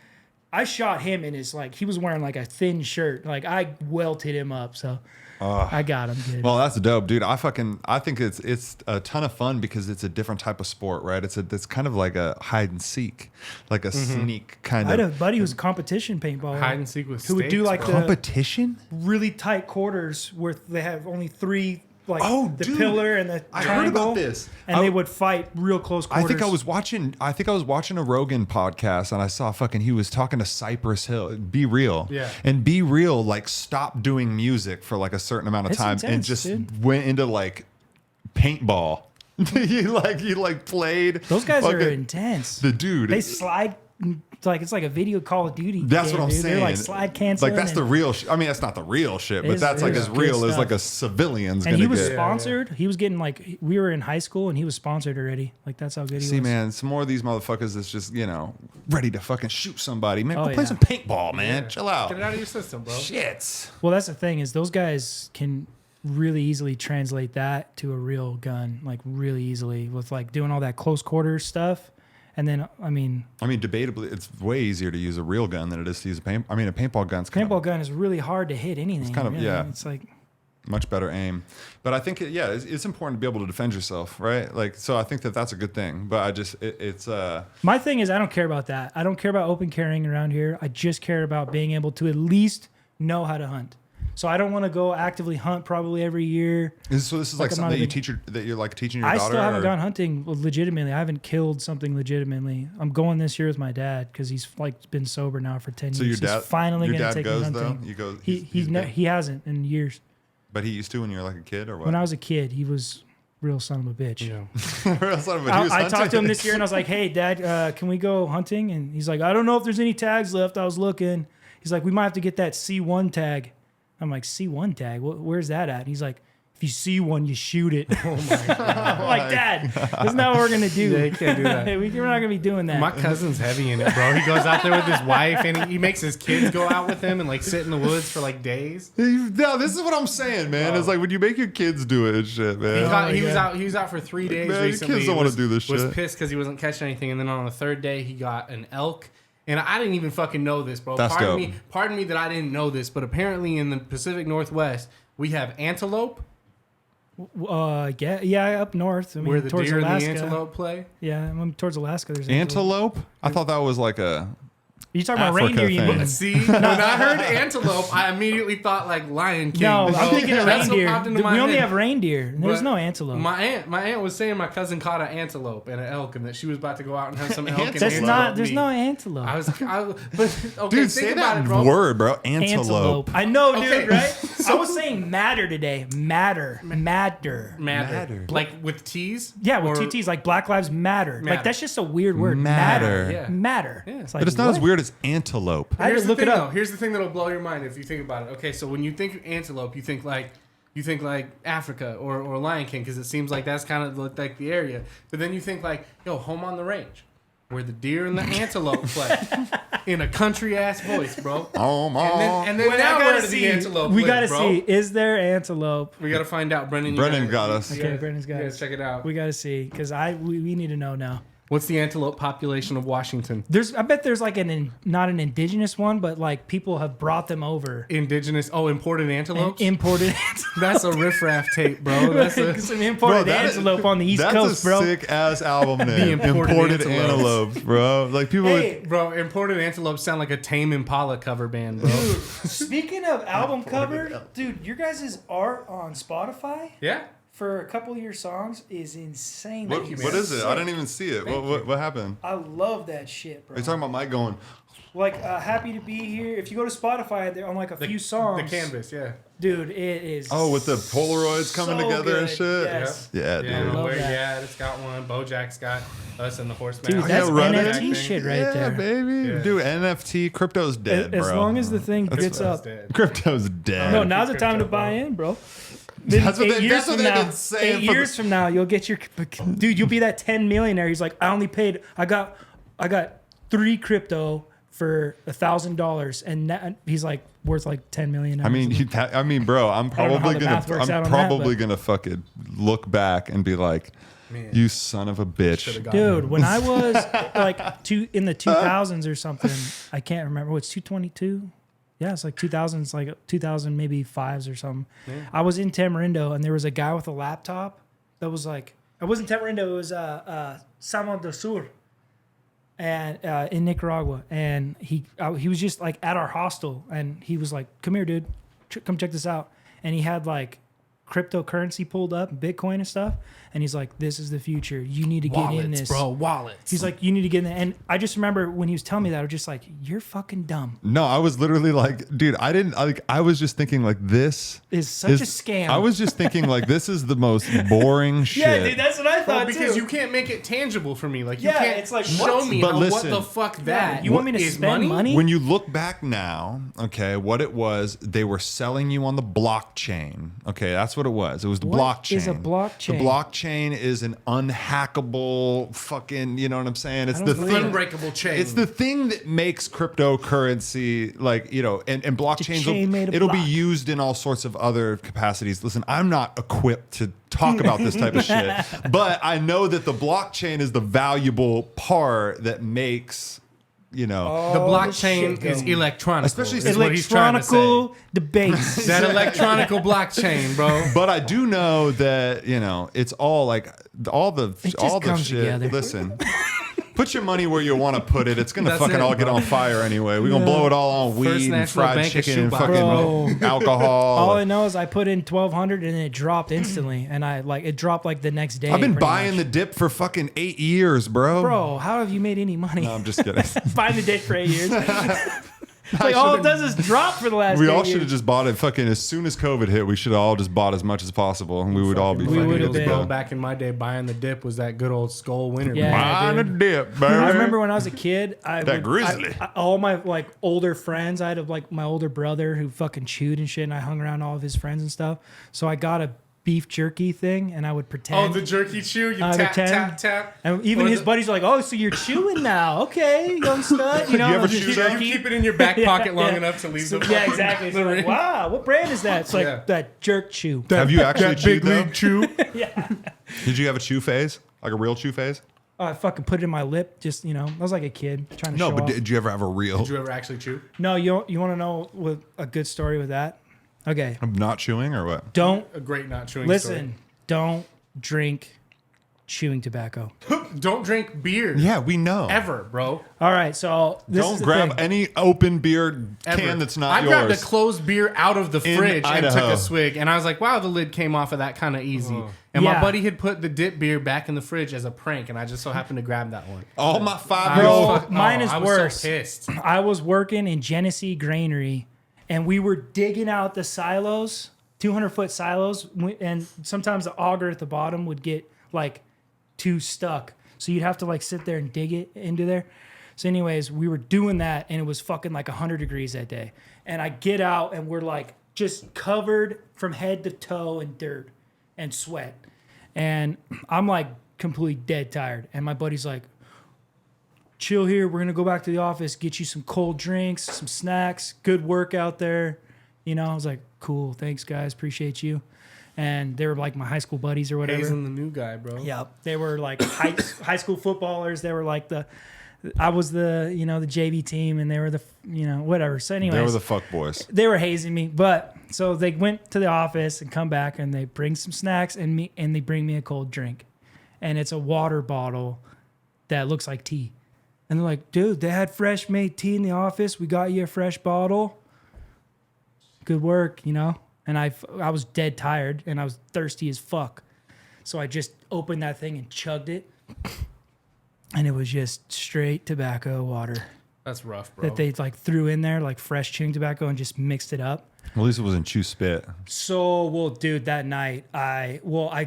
I shot him in his like he was wearing like a thin shirt. Like I welted him up, so I got him. Dude. Well, that's dope, dude. I think it's a ton of fun because it's a different type of sport, right? It's kind of like a hide and seek, like a sneak kind I had a of buddy who was a competition paintballer. Hide and seek with Who would do stakes, like bro. the competition. really tight quarters where they have only 3 like Oh, the dude. pillar and the I triangle. heard about this. And they would fight real close quarters. I think I was watching a Rogan podcast and I saw he was talking to Cypress Hill, Be Real. Yeah. And Be Real like stopped doing music for like a certain amount of It's time and intense, just dude. went into like paintball. he played. Those guys are fucking- intense. the dude. They slide it's like a video Call of Duty. That's game, what I'm dude. saying. They're like slide canceling. Like that's the real. I mean, that's not the real shit, but It's- that's like it's as good real as stuff. like a civilian's And gonna he was get. sponsored. He was getting like we were in high school and he was sponsored already. Like that's how good he See, was. man, some more of these motherfuckers that's just ready to fucking shoot somebody. Man, Oh, go play yeah. some paintball, man. Chill out. Get it out of your system, bro. Shit. Well, that's the thing is those guys can really easily translate that to a real gun, like really easily with like doing all that close quarters stuff. And then I mean, Debatably, it's way easier to use a real gun than it is to use a paintball gun's kind paintball of, gun is really hard to hit anything. kind of- really. yeah. It's like Much better aim. But I think, it's important to be able to defend yourself, right? Like, so I think that that's a good thing. But I just, it's... My thing is I don't care about that. I don't care about open carrying around here. I just care about being able to at least know how to hunt. So I don't want to go actively hunt probably every year. So this is like something that you're like teaching your daughter? I still haven't gone hunting legitimately. I haven't killed something legitimately. I'm going this year with my dad because he's like been sober now for 10 years. So your dad, he's finally going to take me hunting. Though? You go, he hasn't in years. But he used to when you were like a kid or what? When I was a kid, he was real son of a bitch. Yeah. Real son of a bitch. I talked to him this year and I was like, hey, Dad, can we go hunting? And he's like, I don't know if there's any tags left. I was looking. He's like, we might have to get that C1 tag. I'm like, C1 tag? Where's that at? And he's like, if you see one, you shoot it. Oh my God. I'm like, Dad, that's not what we're going to do. Yeah, you can't do that. We're not going to be doing that. My cousin's heavy in it, bro. He goes out there with his wife and he makes his kids go out with him and like sit in the woods for like days. No, this is what I'm saying, man. It's like when you make your kids do it and shit, man. He was out for 3 days man, recently. Kids don't want to do this shit. Was pissed because he wasn't catching anything. And then on the third day, he got an elk. And I didn't even fucking know this, bro. That's dope. Pardon me that I didn't know this, but apparently in the Pacific Northwest, we have antelope. Up north. I mean, where the towards deer Alaska. and the antelope play. Yeah, I mean, towards Alaska. There's Antelope? I thought that was like a... You talking about Africa reindeer? You thing. mean? See, when I heard antelope, I immediately thought like Lion King. No, I'm thinking of That's what reindeer. popped into We my only head. have reindeer. There's But no antelope. My aunt was saying my cousin caught an antelope and an elk, and that she was about to go out and have some elk. And That's antelope not. There's meat. no antelope. But okay, Dude, think say about that it, bro. word, bro. Antelope. I know, dude. Okay. Right? I was saying matter today. Matter. Matter. Like with T's? Yeah, with Or- two T's, like Black Lives Matter. Like that's just a weird word. Matter. Yeah. Matter. Yeah. It's like, But it's not as what? weird as antelope. I had Here's to the look it thing, up. though. Here's the thing that'll blow your mind if you think about it. Okay, so when you think antelope, you think like Africa or Lion King because it seems like that's kind of like the area. But then you think like, Home on the Range, where the deer and the antelope play in a country ass voice, bro. And then Wait, now I gotta where do see. the antelope We live, gotta bro? see. Is there antelope? We gotta find out, Brendan. Brendan got us. Okay, Brendan's got us. Check it out. We gotta see because we need to know now. What's the antelope population of Washington? I bet there's like not an indigenous one, but like people have brought them over. Imported antelopes? Imported That's a riffraff tape, bro. That's some imported antelope on the East Coast, bro. That's a sick ass album name. Imported Antelopes, bro. Like people would... Bro, imported antelopes sound like a Tame Impala cover band, bro. Dude, speaking of album cover, dude, your guys' art on Spotify Yeah? for a couple of your songs is insane. What is it? I didn't even see it. What happened? I love that shit, bro. Are you talking about Mike going... Like, happy to be here. If you go to Spotify, they're on like a few songs. The canvas, yeah. Dude, it is. Oh, with the Polaroids coming so together and good. shit? Yes. Yeah, dude. Yeah, love where that. you at? It's got one. Bojack's got us and the Horseman. Dude, that's run it. NFT shit right Yeah, there. baby. Yeah. Dude, NFT, crypto's dead, As bro. long as the thing gets up. Crypto's dead. No, now's the time to buy in, bro. Then That's what eight years from they've now, been saying 8 years from now, you'll get your dude. You'll be that 10 millionaire. He's like, I got 3 crypto for $1,000, and he's like worth like 10 million. I mean, bro, I'm probably gonna fucking look back and be like, Man. you son of a bitch. Dude, when I was like in the 2000s or something, I can't remember. What's 222? Yeah, it's like 2000s, like 2000 maybe 5s or something. Yeah. I was in Tamarindo, and there was a guy with a laptop that was like, it wasn't Tamarindo, it was Samo del Sur, and in Nicaragua, and he was just like at our hostel, and he was like, "Come here, dude, come check this out," and he had like cryptocurrency pulled up, Bitcoin and stuff. And he's like, this is the future. You need to get in this. Wallets. He's like, you need to get in there. And I just remember when he was telling me that, I was just like, you're fucking dumb. No, I was literally like, dude, I was just thinking like this is such a scam. I was just thinking like, this is the most boring shit. Yeah, dude, that's what I thought because too. you can't make it tangible for me. Like, you can't it's like, show me But what the fuck that you want me to is spend money? When you look back now, okay, what it was, they were selling you on the blockchain. Okay, that's what it was. It was the blockchain. What is a blockchain? The blockchain is an unhackable fucking, you know what I'm saying? It's the thing, unbreakable chain. It's the thing that makes cryptocurrency, like, you know, and blockchains, it'll be used in all sorts of other capacities. Listen, I'm not equipped to talk about this type of shit, but I know that the blockchain is the valuable part that makes you know. The Oh, blockchain shit is going. electronic. Especially is what he's trying to say. Electronical debates. That electronical blockchain, bro. But I do know that, you know, it's all like all the just shit. comes together. Listen. Put your money where you want to put it. It's gonna That's all it, get bro. on fire anyway. We're gonna blow it all on First weed and National fried Bank chicken and of fucking Bro. alcohol. All I know is I put in 1,200 and it dropped instantly, and it dropped like the next day. I've been pretty buying much. the dip for fucking 8 years, bro. Bro, how have you made any money? No, I'm just kidding. Buying the dip for 8 years. It's like all it does is drop for the last. We 8 all should years. have just bought it fucking as soon as COVID hit. We should have all just bought as much as possible, and we would all be We fucking would good have to been. go. Back in my day, buying the dip was that good old Skull winner. Yeah. Buying a dude. dip, baby. I remember when I was a kid, grizzly. all my like older friends, I had like my older brother who fucking chewed and shit, and I hung around all of his friends and stuff. So I got a beef jerky thing, and I would pretend. Oh, the jerky chew. You I tap, pretend. tap, tap. And even Or his the- buddies are like, "Oh, so you're chewing now? Okay, young stud." You know, You ever the chew You that? keep it in your back pocket long enough to leave So, the yeah, exactly. So like, wow, what brand is that? It's like Yeah. that jerk chew. Have you actually chewed though? chew. Did you have a chew phase? Like a real chew phase? I fucking put it in my lip. Just I was like a kid trying to No, show but off. did you ever have a real? Did you ever actually chew? No, you want to know what a good story with that? Okay, I'm not chewing or what? don't A great not chewing listen. Don't drink chewing tobacco. story. Don't drink beer. Yeah, we know. Ever, bro. All right, so this Don't is the grab thing. any open beer Ever. can that's not I grabbed yours. a closed beer out of the In fridge and took Idaho. a swig, and I was like, "Wow, the lid came off of that kind of easy." And Yeah. my buddy had put the dip beer back in the fridge as a prank, and I just so happened to grab that one. All my I 5-year-old. was Bro, fuck- mine is I was worse. So pissed. I was working in Genesee Granary, and we were digging out the silos, 200-foot silos, and sometimes the auger at the bottom would get like too stuck, so you'd have to like sit there and dig it into there. So anyways, we were doing that, and it was fucking like 100 degrees that day, and I get out, and we're like just covered from head to toe in dirt and sweat, and I'm like completely dead tired, and my buddy's like, chill here. We're gonna go back to the office, get you some cold drinks, some snacks. Good work out there. I was like, cool, thanks guys, appreciate you. And they were like my high school buddies or whatever. Hazing the new guy, bro. Yeah, they were like high school footballers. They were like I was the the JV team, and they were the whatever. So anyways, They were the fuck boys. they were hazing me, but so they went to the office and come back, and they bring some snacks and they bring me a cold drink, and it's a water bottle that looks like tea, and they're like, dude, they had fresh made tea in the office. We got you a fresh bottle. Good work, And I was dead tired, and I was thirsty as fuck, so I just opened that thing and chugged it, and it was just straight tobacco water That's rough, bro. that they like threw in there, like fresh chewing tobacco, and just mixed it up. Well, at least it wasn't chew spit. So, dude, that night I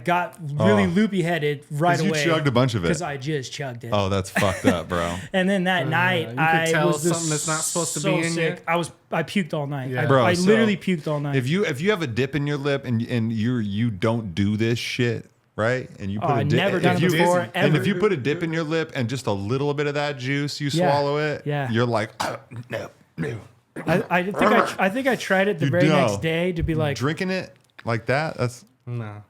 got really loopy headed right 'Cause you away. chugged a bunch of it. because I just chugged it. Oh, that's fucked up, bro. And then that night you could I tell was something that's not supposed to so be in sick. you. I puked all night. Yeah. Bro, I so literally puked all night. If you have a dip in your lip and you don't do this shit, right? And you put I a dip, never done if it you- before, and ever. if you put a dip in your lip and just a little bit of that juice, you Yeah. swallow it. Yeah. You're like, no. I think I tried it the You very don't. next day to be like, Drinking it like that. That's. No.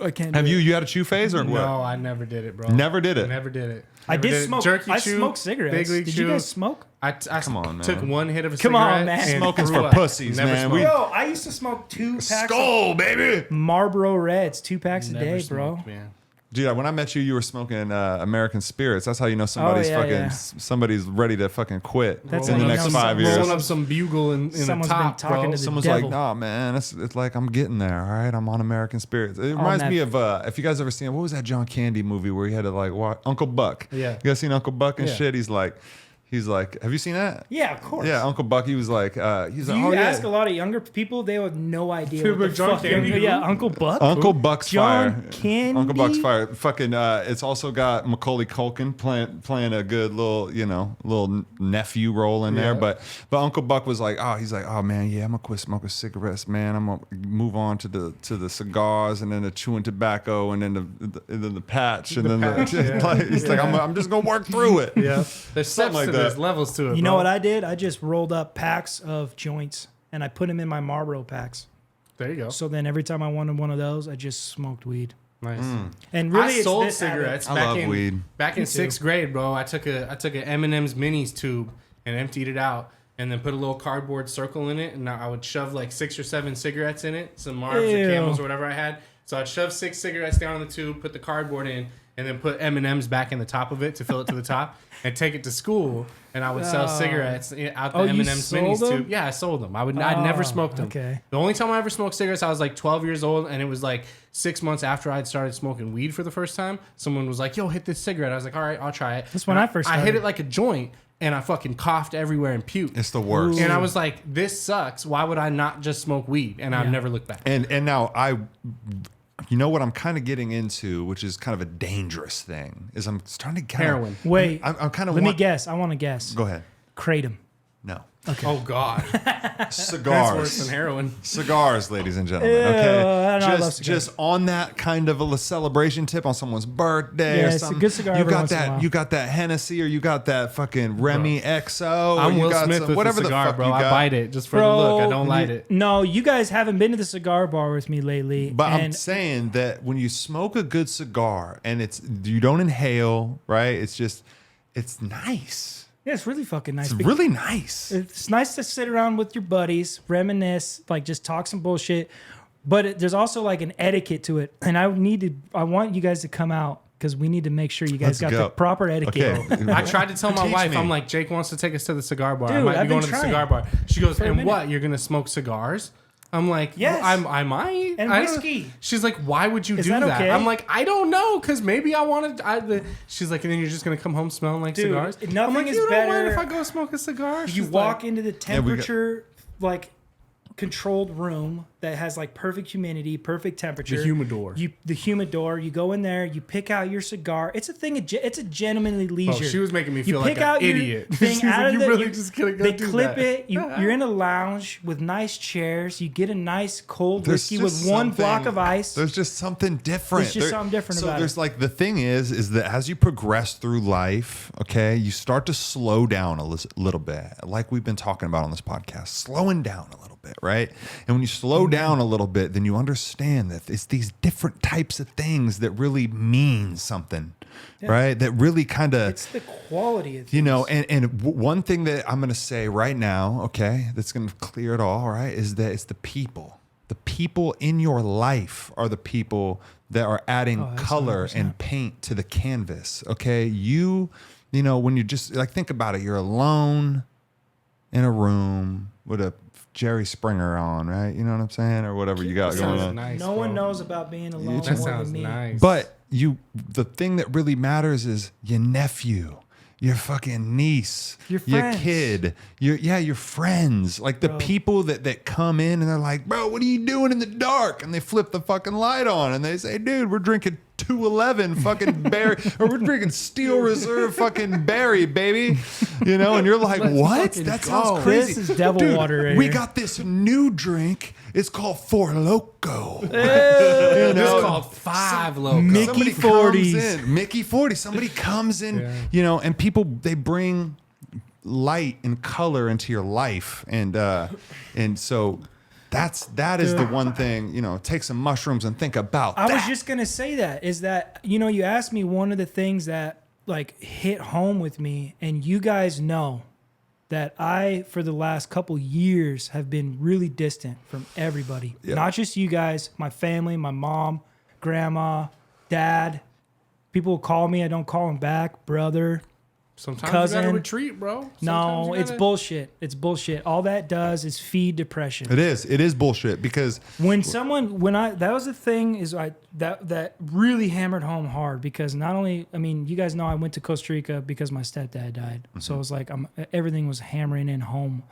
I can't. Have do it. you had a chew phase or what? No, I never did it, bro. Never did it. Never did it. I Never did it. smoke. Jerky I chew, smoked cigarettes. Big league Did chew. you guys smoke? Come on, man. Took one hit of a Come cigarette. on, man. and Smoking's threw for up. pussies, Never man. smoked. Bro, I used to smoke 2 packs of Skull, baby. Marlboro Reds, 2 packs a Never day, bro. smoked, man. Dude, when I met you, you were smoking American Spirits. That's how you know somebody's yeah, yeah. somebody's ready to fucking quit That's in how the you next know 5 someone- years. Rolling up some bugle in the Someone's been top, talking bro. to the Someone's devil. like, nah, man, it's like I'm getting there. All right, I'm on American Spirits. It reminds that- me of if you guys ever seen what was that John Candy movie where he had to like watch Uncle Buck? Yeah. You guys seen Uncle Buck and Yeah. shit? He's like, have you seen that? Yeah, of course. Yeah, Uncle Buck. He was like, If you oh yeah. ask a lot of younger people, they have no idea Dude, what but the John fuck. Candy who? Yeah, Uncle Buck. Uncle Buck's John Fire. Candy? Uncle Buck's Fire. Fucking. It's also got Macaulay Culkin playing a good little nephew role in there. Yeah. But Uncle Buck was like, he's like, oh man, yeah, I'm gonna quit smoking cigarettes, man. I'm gonna move on to the cigars and then the chewing tobacco and then the patch and then patch, yeah. he's like, I'm just gonna work through it. Yeah. There's Something steps like to that. this, levels to it. You bro. know what I did? I just rolled up packs of joints and I put them in my Marlboro packs. There you go. So then every time I wanted one of those, I just smoked weed. Nice. And really, I sold cigarettes I love weed. back in 6th grade, bro. I took an M&M's minis tube and emptied it out, and then put a little cardboard circle in it, and I would shove like 6 or 7 cigarettes in it, some Marbs or Camels or whatever I had. So I'd shove 6 cigarettes down in the tube, put the cardboard in, and then put M&M's back in the top of it to fill it to the top, and take it to school. And I would sell cigarettes out the M&M's minis tube. Yeah, I sold them. I'd never smoked them. Okay. The only time I ever smoked cigarettes, I was like 12 years old, and it was like 6 months after I'd started smoking weed for the first time. Someone was like, "Yo, hit this cigarette." I was like, "All right, I'll try it." That's when I first started. I hit it like a joint, and I fucking coughed everywhere and puked. It's the worst. And I was like, "This sucks. Why would I not just smoke weed?" And I've never looked back. And now you know what I'm kind of getting into, which is kind of a dangerous thing, is I'm starting to kind Heroin. of Wait, I'm kind of let me guess. I want to guess. Go ahead. Kratom. No. Okay. Oh God, that's Cigars. worse than heroin. Cigars, ladies and gentlemen. Ew, I Okay, love cigars. just on that kind of a celebration tip on someone's birthday Yeah, or it's a something. good cigar You every got once in a that. while. You got that Hennessy, or you got that fucking Remy XO. I'm or you Will got Smith some, with whatever the cigar, the fuck bro. you I got. bite it just for the look. I don't light it. No, you guys haven't been to the cigar bar with me lately. But I'm and saying that when you smoke a good cigar and you don't inhale, right? It's nice. yeah, it's really fucking nice. It's really nice. It's nice to sit around with your buddies, reminisce, like just talk some bullshit. But there's also like an etiquette to it, and I want you guys to come out because we need to make sure you guys Let's got go. the proper etiquette. Okay. I tried to tell my Teach wife, me. I'm like, Jake wants to take us to the cigar bar. I Dude, might I've be been going to the trying cigar bar. She goes, for a and minute. what? You're gonna smoke cigars? I'm like, Yes. well, I might. And I don't- whiskey. She's like, why would you Is do that that? okay? I'm like, I don't know, because maybe I wanted. She's like, and then you're just gonna come home smelling like Dude, cigars. nothing I'm like, is you don't mind better- if I go smoke a cigar? You She's walk like, into the we got- temperature, like controlled room that has like perfect humidity, perfect temperature. The humidor. The humidor. You go in there. You pick out your cigar. It's a thing. It's a gentlemanly leisure. she was making me You feel pick like an out your idiot. Thing She's out like, of you the, really you- just gonna go they do clip that. it. You're in a lounge with nice chairs. You get a nice cold There's whiskey with just one block something- of ice. There's just something different. There's just something different so about there's it. like the thing is that as you progress through life, okay, you start to slow down a little bit, like we've been talking about on this podcast, slowing down a little bit, right? And when you slow down a little bit, then you understand that it's these different types of things that really mean something, right? That really kind of It's the quality of things. you know, and one thing that I'm going to say right now, okay, that's going to clear it all, right, is that it's the people. The people in your life are the people that are adding that's color 100%. and paint to the canvas, okay? You know, when you just, like, think about it. You're alone in a room with a Jerry Springer on, right? You know what I'm saying? Or whatever you got going Sounds on. nice, no one bro. knows about being alone That more sounds than me. nice. But the thing that really matters is your nephew, your fucking niece, Your your friends. kid, your friends, like the Bro. people that come in and they're like, bro, what are you doing in the dark? And they flip the fucking light on and they say, dude, we're drinking 211 fucking berry, or we're drinking Steel Reserve fucking berry, baby. You know, and you're like, what? fucking That go. sounds crazy. This is devil Dude, water right we here. got this new drink. It's called Four Loco. You It's know? called Five Loco. Mickey Somebody 40s. comes in, Mickey 40. Somebody comes in, Yeah. you know, and people, they bring light and color into your life, and so that is the one thing, you know. Take some mushrooms and think about I that. was just gonna say that is that, you know, you asked me one of the things that like hit home with me, and you guys know that I for the last couple years have been really distant from everybody. Yeah. Not just you guys, my family, my mom, grandma, dad. People will call me, I don't call them back, brother. Sometimes you cousin. gotta retreat, bro. Sometimes No, you it's gotta- bullshit. It's bullshit. All that does is feed depression. It is bullshit because That was the thing is that really hammered home hard, because not only, I mean, you guys know I went to Costa Rica because my stepdad died. So it was like everything was hammering in home.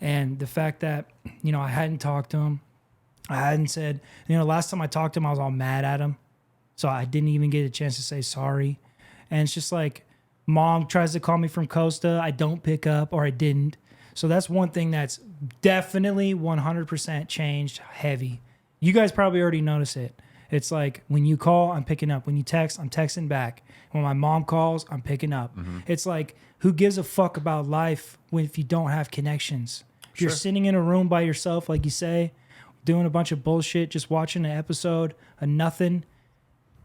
And the fact that, you know, I hadn't talked to him. I hadn't said, you know, last time I talked to him, I was all mad at him. So I didn't even get a chance to say sorry. And it's just like, mom tries to call me from Costa. I don't pick up, or I didn't. So that's one thing that's definitely 100% changed heavy. You guys probably already notice it. It's like when you call, I'm picking up. When you text, I'm texting back. When my mom calls, I'm picking up. It's like, who gives a fuck about life if you don't have connections? If you're sitting in a room by yourself, like you say, doing a bunch of bullshit, just watching an episode of nothing,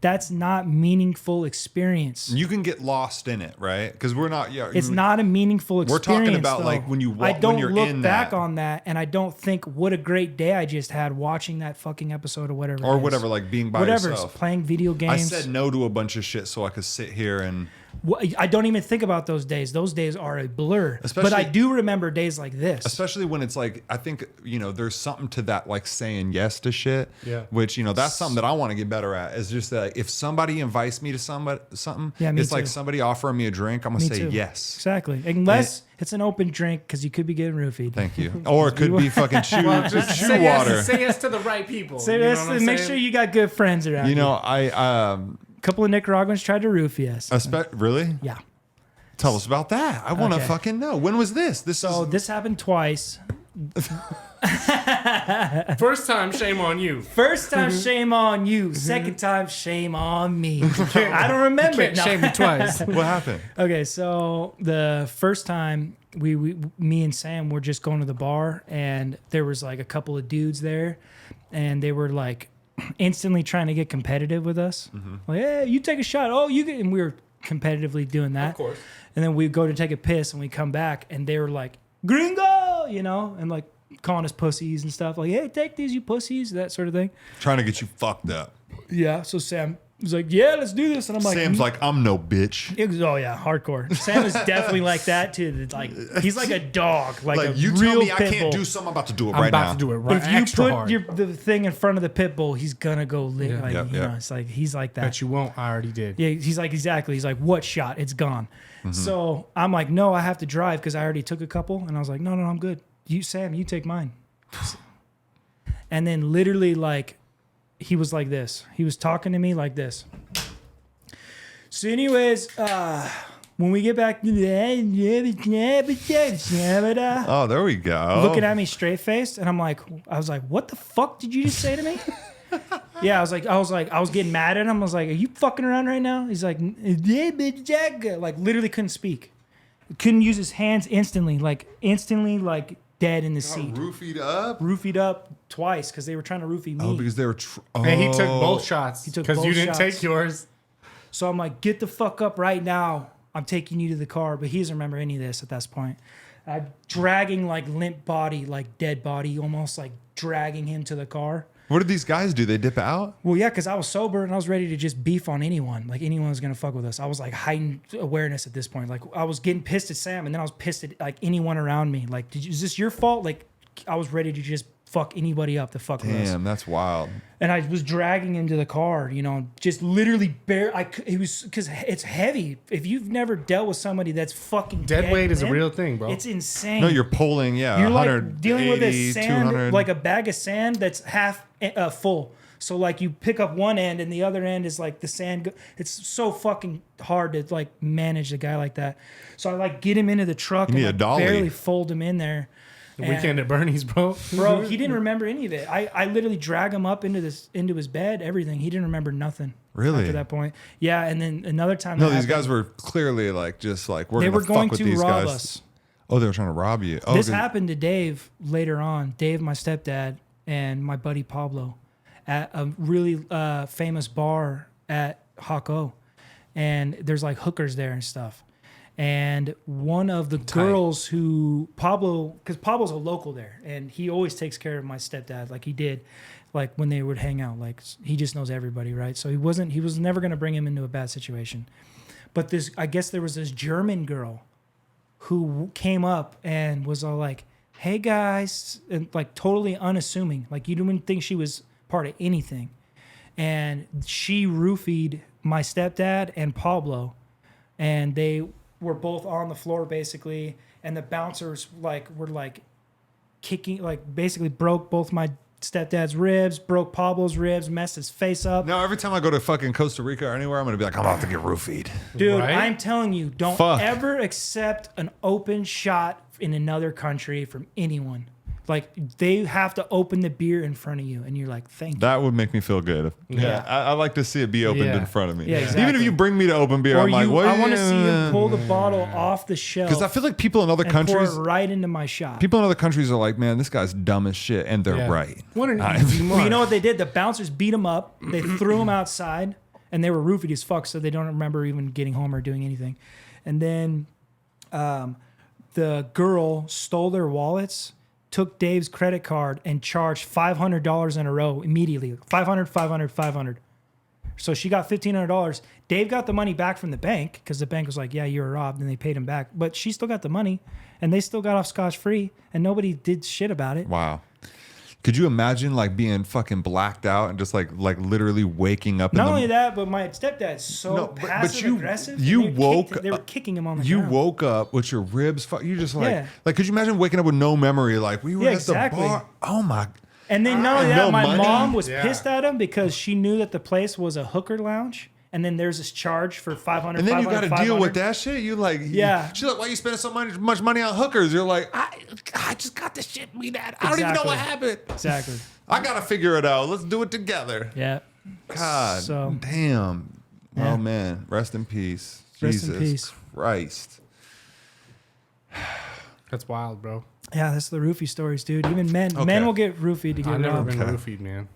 that's not meaningful experience. You can get lost in it, right? Because we're not. Yeah, It's not a meaningful experience. We're talking about though. like when you I don't when you're look in back that. on that, and I don't think what a great day I just had watching that fucking episode or whatever. Or it is. whatever, like being by whatever, yourself. playing video games. I said no to a bunch of shit so I could sit here and. I don't even think about those days. Those days are a blur. But I do remember days like this. Especially when it's like, I think, there's something to that, like saying yes to shit. Yeah. Which, that's something that I want to get better at. Is just that if somebody invites me to something, Yeah, me it's too. like somebody offering me a drink, I'm going to say too. yes. Exactly. Unless it's an open drink because you could be getting roofied. Thank you. Or it could be fucking shoe water. Say yes to the right people. So You know what I'm make saying? sure you got good friends around you. I A couple of Nicaraguans tried to roofie us. really? Yeah. Tell us about that. I want to Okay. fucking know. When was this? This happened twice. First time, shame on you. First time, shame on you. Second time, shame on me. I don't remember. Can't shame me twice. what happened? Okay, so the first time me and Sam were just going to the bar, and there was like a couple of dudes there, and they were like instantly trying to get competitive with us. Like, hey, you take a shot. Oh, you get, and we were competitively doing that. Of course. And then we go to take a piss, and we come back, and they were like, "Gringo," and like calling us pussies and stuff. Like, "Hey, take these, you pussies," that sort of thing. Trying to get you fucked up. Yeah. So Sam was like, "Yeah, let's do this," and I'm like, Sam's like, I'm no bitch. Oh yeah, hardcore. Sam is definitely like that too. Like he's like a dog, like a you real tell me I pit can't bull. do something, I'm about to do it I'm right about now. to do it right. If you extra put hard. the thing in front of the pit bull, he's gonna go lick. Yeah. Like, Yep, yep. it's like he's like that. Bet you won't. I already did. Yeah, he's like exactly. He's like, what shot? It's gone. So I'm like, no, I have to drive because I already took a couple, and I was like, no, I'm good. Sam, you take mine. And then literally, like, he was like this. He was talking to me like this. So, anyways, when we get back to Oh, there we go. looking at me straight faced, and I was like, what the fuck did you just say to me? Yeah, I was getting mad at him. I was like, are you fucking around right now? He's like, yeah, bitch, Jack. Like, literally couldn't speak. Couldn't use his hands instantly, like dead in the seat. Roofied up? Roofied up twice because they were trying to roofie me. Oh, because they were. And he took both shots. He took because you both didn't shots. take yours. So I'm like, get the fuck up right now. I'm taking you to the car. But he doesn't remember any of this at this point. I'm dragging like limp body, like dead body, almost like dragging him to the car. What did these guys do? They dip out? Well, yeah, because I was sober and I was ready to just beef on anyone. Like anyone was gonna fuck with us. I was like heightened awareness at this point. Like I was getting pissed at Sam, and then I was pissed at like anyone around me. Like, is this your fault? Like I was ready to just fuck anybody up to fuck with us. Damn, that's wild. And I was dragging him to the car, just literally it was because it's heavy. If you've never dealt with somebody that's fucking Dead weight is a limp, real thing, bro. It's insane. No, you're pulling, yeah, You're like 100, dealing with 80, a sand, 200. like a bag of sand that's half full. So like you pick up one end and the other end is like the sand. It's so fucking hard to like manage a guy like that. So I like get him into the truck You need and a dolly. barely fold him in there. The weekend at Bernie's, bro. Bro, he didn't remember any of it. I literally drag him up into his bed, everything. He didn't remember nothing. Really? After that point. Yeah, and then another time. No, that these happened, guys were clearly like, just like, they we're were going fuck with to these rob guys. us. Oh, they were trying to rob you. Oh, This good. happened to Dave later on. Dave, my stepdad, and my buddy Pablo at a really famous bar at Hako. And there's like hookers there and stuff. And one of the girls who because Pablo's a local there, and he always takes care of my stepdad, like he did, like when they would hang out. Like he just knows everybody, right? So he was never gonna bring him into a bad situation. But I guess there was this German girl who came up and was all like, "Hey guys," and like totally unassuming, like you didn't think she was part of anything, and she roofied my stepdad and Pablo, and they were both on the floor basically, and the bouncers were kicking, like basically broke both my stepdad's ribs, broke Pablo's ribs, messed his face up. No, every time I go to fucking Costa Rica or anywhere, I'm going to be like, I'm about to get roofied. Dude, Right? I'm telling you, don't Fuck. ever accept an open shot in another country from anyone. Like, they have to open the beer in front of you, and you're like, thank you. That would make me feel good. Yeah. I like to see it be opened Yeah. in front of me. Yeah, Even exactly. if you bring me to open beer, Or I'm like, what? I want to see you pull the bottle off the shelf Because I feel like people in other and countries, pour it right into my shot. people in other countries are like, man, this guy's dumb as shit, and they're Yeah. right. What an easy Well, mark. you know what they did? The bouncers beat him up. They threw him outside, and they were roofied as fuck, so they don't remember even getting home or doing anything. And then the girl stole their wallets, took Dave's credit card, and charged $500 in a row immediately. 500, 500, 500. So she got $1,500. Dave got the money back from the bank because the bank was like, yeah, you were robbed, and they paid him back. But she still got the money, and they still got off scotch-free, and nobody did shit about it. Wow. Could you imagine like being fucking blacked out and just like literally waking up? Not only that, but my stepdad's so passive aggressive. They were kicking him on the ground. You woke up with your ribs. You just like, Yeah. like, could you imagine waking up with no memory? Like we were at the bar. Oh my. And then not only that, no my money? mom was pissed at him because she knew that the place was a hooker lounge. And then there's this charge for 500. And then you got to 500. deal with that shit. You like, Yeah. She's like, why you spending so much money on hookers? You're like, I just got this shit me that. I don't even know what happened. Exactly. I gotta figure it out. Let's do it together. Yeah. God So, damn. Yeah. Oh man, rest in peace. Rest in Jesus peace. Christ. That's wild, bro. Yeah, that's the roofie stories, dude. Even men Okay. will get roofied to get I've never robbed. been roofied, man.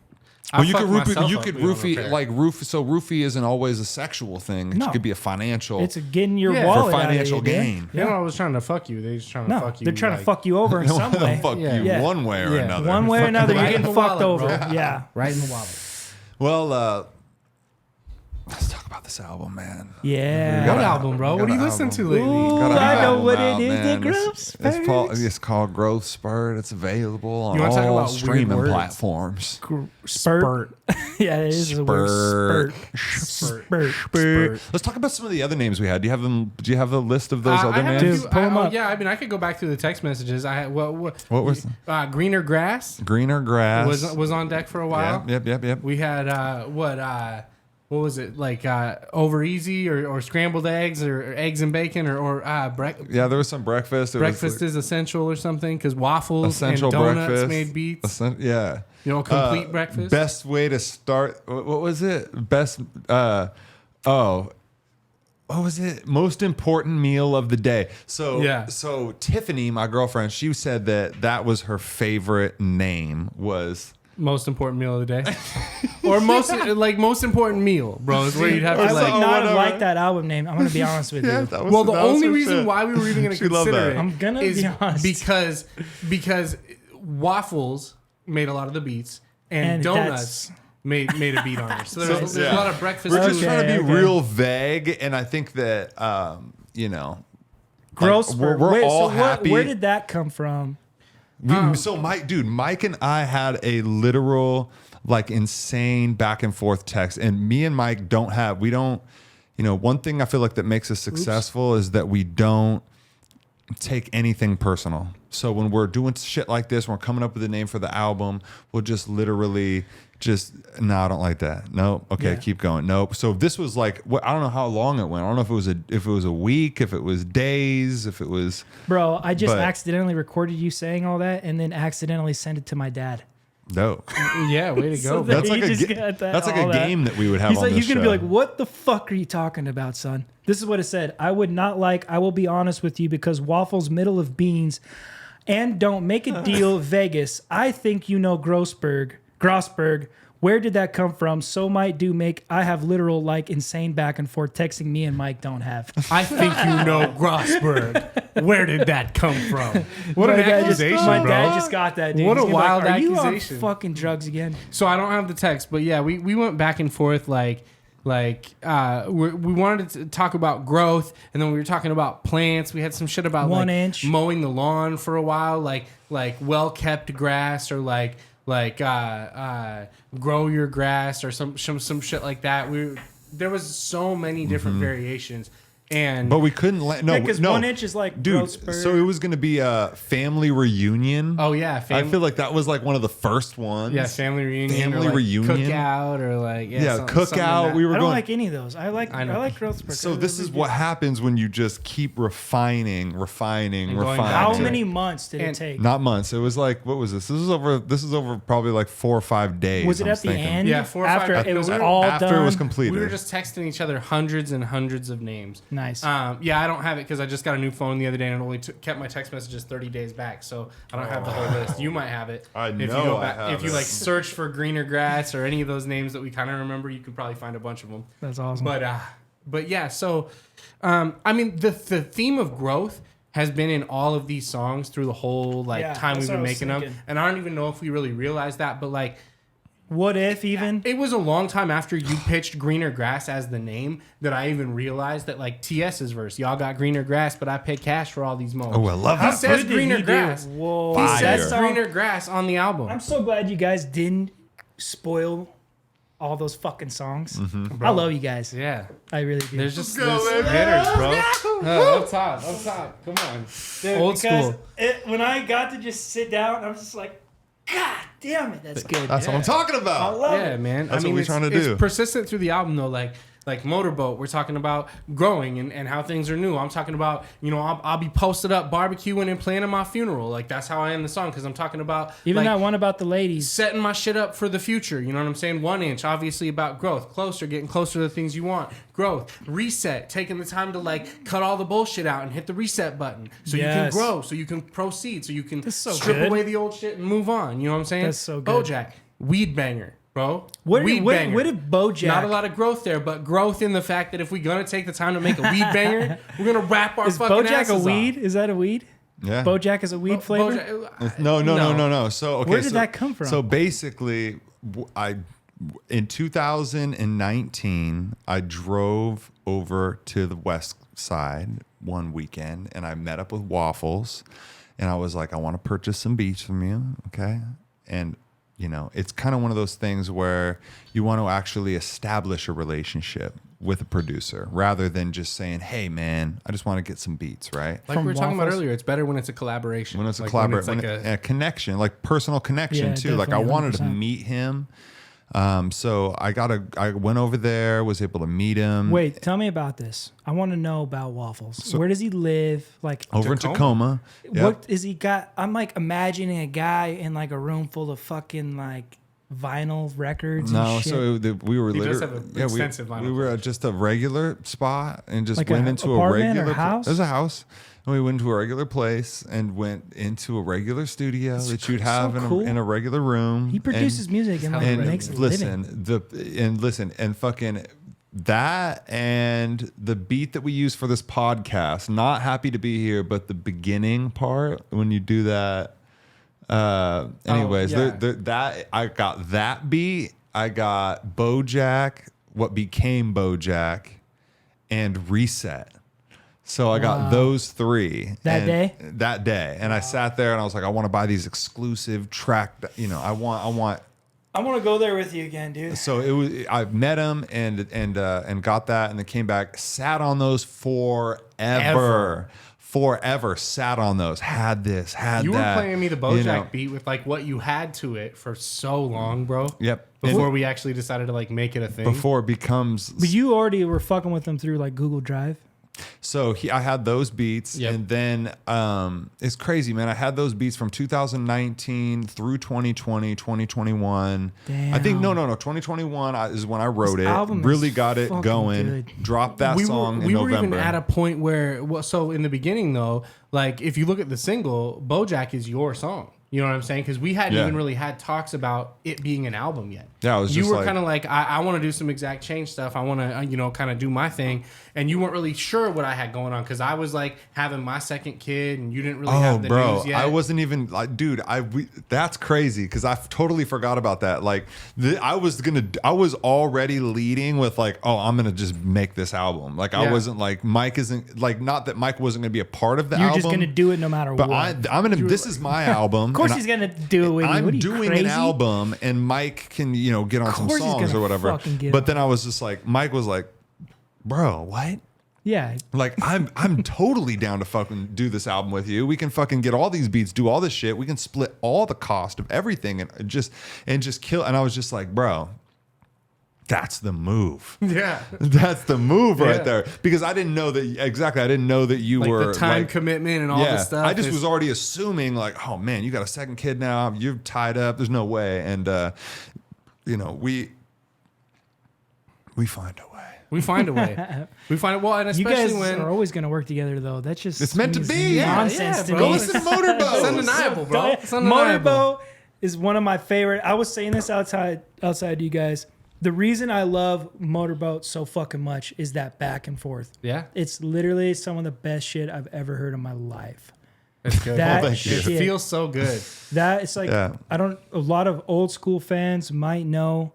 Well, I you could fucked myself you up could being on roofie repair. like roof. So roofie isn't always a sexual thing. It No. could be a financial. It's getting your Yeah. wallet For out of financial you, dude. gain. They don't always trying to fuck you. They just trying to No, fuck you. they're trying to like, fuck you over in some They'll way. fuck you Yeah. one way or Yeah. another. One way or another, you're Right in getting the fucked wallet, over. bro. Yeah. right in the wallet. Well, let's talk about this album, man. Yeah. What album, bro? What are you listening to lately? Ooh, Got an I know album what out, it is. man. The Growth It's called Growth Spurt. It's available on You wanna talk all about weird streaming words? platforms. Spurt. Yeah, it is a word. Spurt. Let's talk about some of the other names we had. Do you have them? Do you have a list of those I other have names? a few- Pull 'em up. Yeah, I mean, I could go back through the text messages. I had what was Greener Grass Greener Grass? was on deck for a while. Yep. We had what was it like over easy or scrambled eggs or eggs and bacon or Yeah, there was some breakfast. It breakfast was like is essential or something because waffles essential and donuts breakfast. made beats. Yeah. You know, complete breakfast. Best way to start. What was it? Best. What was it? Most important meal of the day. So Yeah. So Tiffany, my girlfriend, she said that was her favorite name was. Most important meal of the day, or most important meal, bro. Is where you'd have I to would like. not have whatever. liked that album name. I'm gonna be honest with you. That was- Well, the that was only her reason shit. why we were even going to She loved consider that. it I'm gonna is be honest. because waffles made a lot of the beats and And donuts made a beat on it. So there's yeah. a lot of breakfast. We're just food. trying to be Okay. real vague, and I think that Gross. we're all happy. Where did that come from? So Mike and I had a literal like insane back and forth text, and me and Mike we don't one thing I feel like that makes us successful is that we don't take anything personal. So when we're doing shit like this, when we're coming up with a name for the album, we'll just literally no, I don't like that. No, okay, Yeah. keep going. Nope. So this was like, I don't know how long it went. I don't know if it was a week, if it was days, if it was. Bro, I just But- accidentally recorded you saying all that and then accidentally sent it to my dad. No, Yeah, way to So go. that- bro. that's like He a just got that- that's like all a that. game that we would have He's on like, this he's gonna be show. like, "What the fuck are you talking about, son?" This is what it said. I would not like. I will be honest with you because waffles middle of beans, and don't make a deal. Vegas. I think you know Grossberg. Where did that come from? So might do make. I have literal like insane back and forth texting me and Mike don't have. I think you know Grossberg. Where did that come from? What an My dad accusation, my bro. dad just got that. Dude. What He's a gonna be like, wild Are you accusation. on fucking drugs again? So I don't have the text, but yeah, we went back and forth we wanted to talk about growth, and then we were talking about plants. We had some shit about 1 like inch. mowing the lawn for a while, like well kept grass or grow your grass or some shit like that. There was so many different variations. And But we couldn't let no. Because 1 inch is like dude. growth spurt. So it was going to be a family reunion. oh yeah, I feel like that was like one of the first ones. family reunion, Family or reunion. cookout, or cookout. We were I don't going. like any of those. I like growth spurt. So this is what happens when you just keep refining. going back How to many months did it And- take? Not months. It was like, what was this? This is over probably like 4 or 5 days. Was it I'm at the thinking. end? Yeah, 4 or 5 after days. it was No, all after done. it was completed. We were just texting each other hundreds and hundreds of names. Nice. Yeah, I don't have it because I just got a new phone the other day and it only kept my text messages 30 days back. So I don't have the whole list. You might have it. I If you know go I back, have if you it. like search for greener grass or any of those names that we kind of remember, you could probably find a bunch of them. That's awesome. But yeah, so I mean the theme of growth has been in all of these songs through the whole time that's we've what been I was making them, thinking. and I don't even know if we really realized that, but like. What if even? It was a long time after you pitched Greener Grass as the name that I even realized that like TS's verse, y'all got greener grass, but I pay cash for all these mows. Oh, I love He that. says Good did greener he do? grass. Whoa. He Fire. says greener grass on the album. I'm so glad you guys didn't spoil all those fucking songs. I love you guys. Yeah. I really do. There's hitters, bro. Up top. Come on. Dude, Old because school. when I got to just sit down, I was just like, God damn it, that's good. That's what I'm talking I about. love Yeah, it. man. That's what we're trying to do. It's persistent through the album, though. Like Motorboat, we're talking about growing and how things are new. I'm talking about, I'll be posted up barbecuing and planning my funeral. Like, that's how I end the song, because I'm talking about Even like, that one about the ladies. setting my shit up for the future. You know what I'm saying? 1 inch, obviously about growth. Closer, getting closer to the things you want. Growth. Reset. Taking the time to like cut all the bullshit out and hit the reset button. So you can Yes. grow. So you can proceed. So you can That's so strip good. away the old shit and move on. You know what I'm saying? That's so good. Bojack. Weed banger, bro. What Weed banger. did Bojack? Not a lot of growth there, but growth in the fact that if we're gonna take the time to make a weed banger, we're gonna wrap our Is fucking Bojack a asses weed? off. Is that a weed? Yeah. Bojack is a weed flavor? Bojack- No. So okay, Where did that come from? So basically, in 2019, I drove over to the west side one weekend, and I met up with Waffles, and I was like, I want to purchase some beats from you, okay? And it's kind of one of those things where you want to actually establish a relationship with a producer rather than just saying, hey, man, I just want to get some beats, right? Like From we were talking about Waffles? earlier, it's better when it's a collaboration. When it's a Like, collaboration, when it's like a connection, like personal connection Yeah, too. Like I definitely, wanted to 100%. meet him. So I went over there, was able to meet him. Wait, tell me about this. I want to know about Waffles. Where does he live? Like, over in Tacoma. Yep. what is he got? I'm like imagining a guy in like a room full of fucking like vinyl records. No, and shit. so we were He does literally have an extensive we vinyl were at just a regular spot and just Like went a into a apartment or regular house? It was a house. And we went to a regular place and went into a regular studio that you'd have so in, cool. in a regular room. He produces music and like and makes a living. listen and fucking that and the beat that we use for this podcast. Not happy to be here, but the beginning part when you do that. Anyways, yeah. that I got that beat. I got Bojack, what became Bojack, and Reset. So I got those three That day? That day, and I sat there and I was like, I want to buy these exclusive track. I want. I want to go there with you again, dude. So it was. I met him and got that, and then came back, sat on those forever. Sat on those. Had this. Had You that. were playing me the Bojack beat with like what you had to it for so long, bro. Yep. Before And we actually decided to like make it a thing. before it becomes. But you already were fucking with them through like Google Drive. So I had those beats, Yep. and then it's crazy, man. I had those beats from 2019 through 2020, 2021. I think no, 2021 is when I wrote This it. album is Really got it fucking going. good. Dropped that song in we were November. even at a point where, so in the beginning though, like if you look at the single, Bojack is your song. You know what I'm saying? Because we hadn't Yeah. even really had talks about it being an album yet. Yeah, it was you just were like- kind of like, I want to do some exact change stuff. I want to, kind of do my thing. And you weren't really sure what I had going on because I was like having my second kid and you didn't really Oh, have the bro, news yet. I wasn't even like, dude. That's crazy because I totally forgot about that. Like, I was already leading with like, oh, I'm gonna just make this album. Like, I Yeah. wasn't like Mike isn't like not that Mike wasn't gonna be a part of the You're album. just gonna do it no matter But what. I'm gonna. This is my album. Of course, and he's gonna do it with you. I'm What are you, doing crazy? an album, and Mike can get on some course he's songs gonna or whatever. fucking get But on. then I was just like, Mike was like, bro, what? Yeah, Like I'm totally down to fucking do this album with you. We can fucking get all these beats, do all this shit. We can split all the cost of everything and just kill. And I was just like, bro, that's the move. yeah. That's the move Yeah. right there. Because I didn't know that exactly. I didn't know that you Like were the time like, commitment and all the stuff. I just is- was already assuming like, oh man, you got a second kid now. You're tied up. There's no way. And We find a way. We find a way. We find it. Well, and You guys especially when are always going to work together, though. That's just It's meant to seems be. nonsense Yeah, to bro. me. Go listen to Motorboat. it's undeniable, bro. It's undeniable. Motorboat is one of my favorite. I was saying this outside you guys. The reason I love Motorboat so fucking much is that back and forth. Yeah, It's literally some of the best shit I've ever heard in my life. it's good. That thank you. It shit, feels so good. that it's like Yeah. a lot of old school fans might know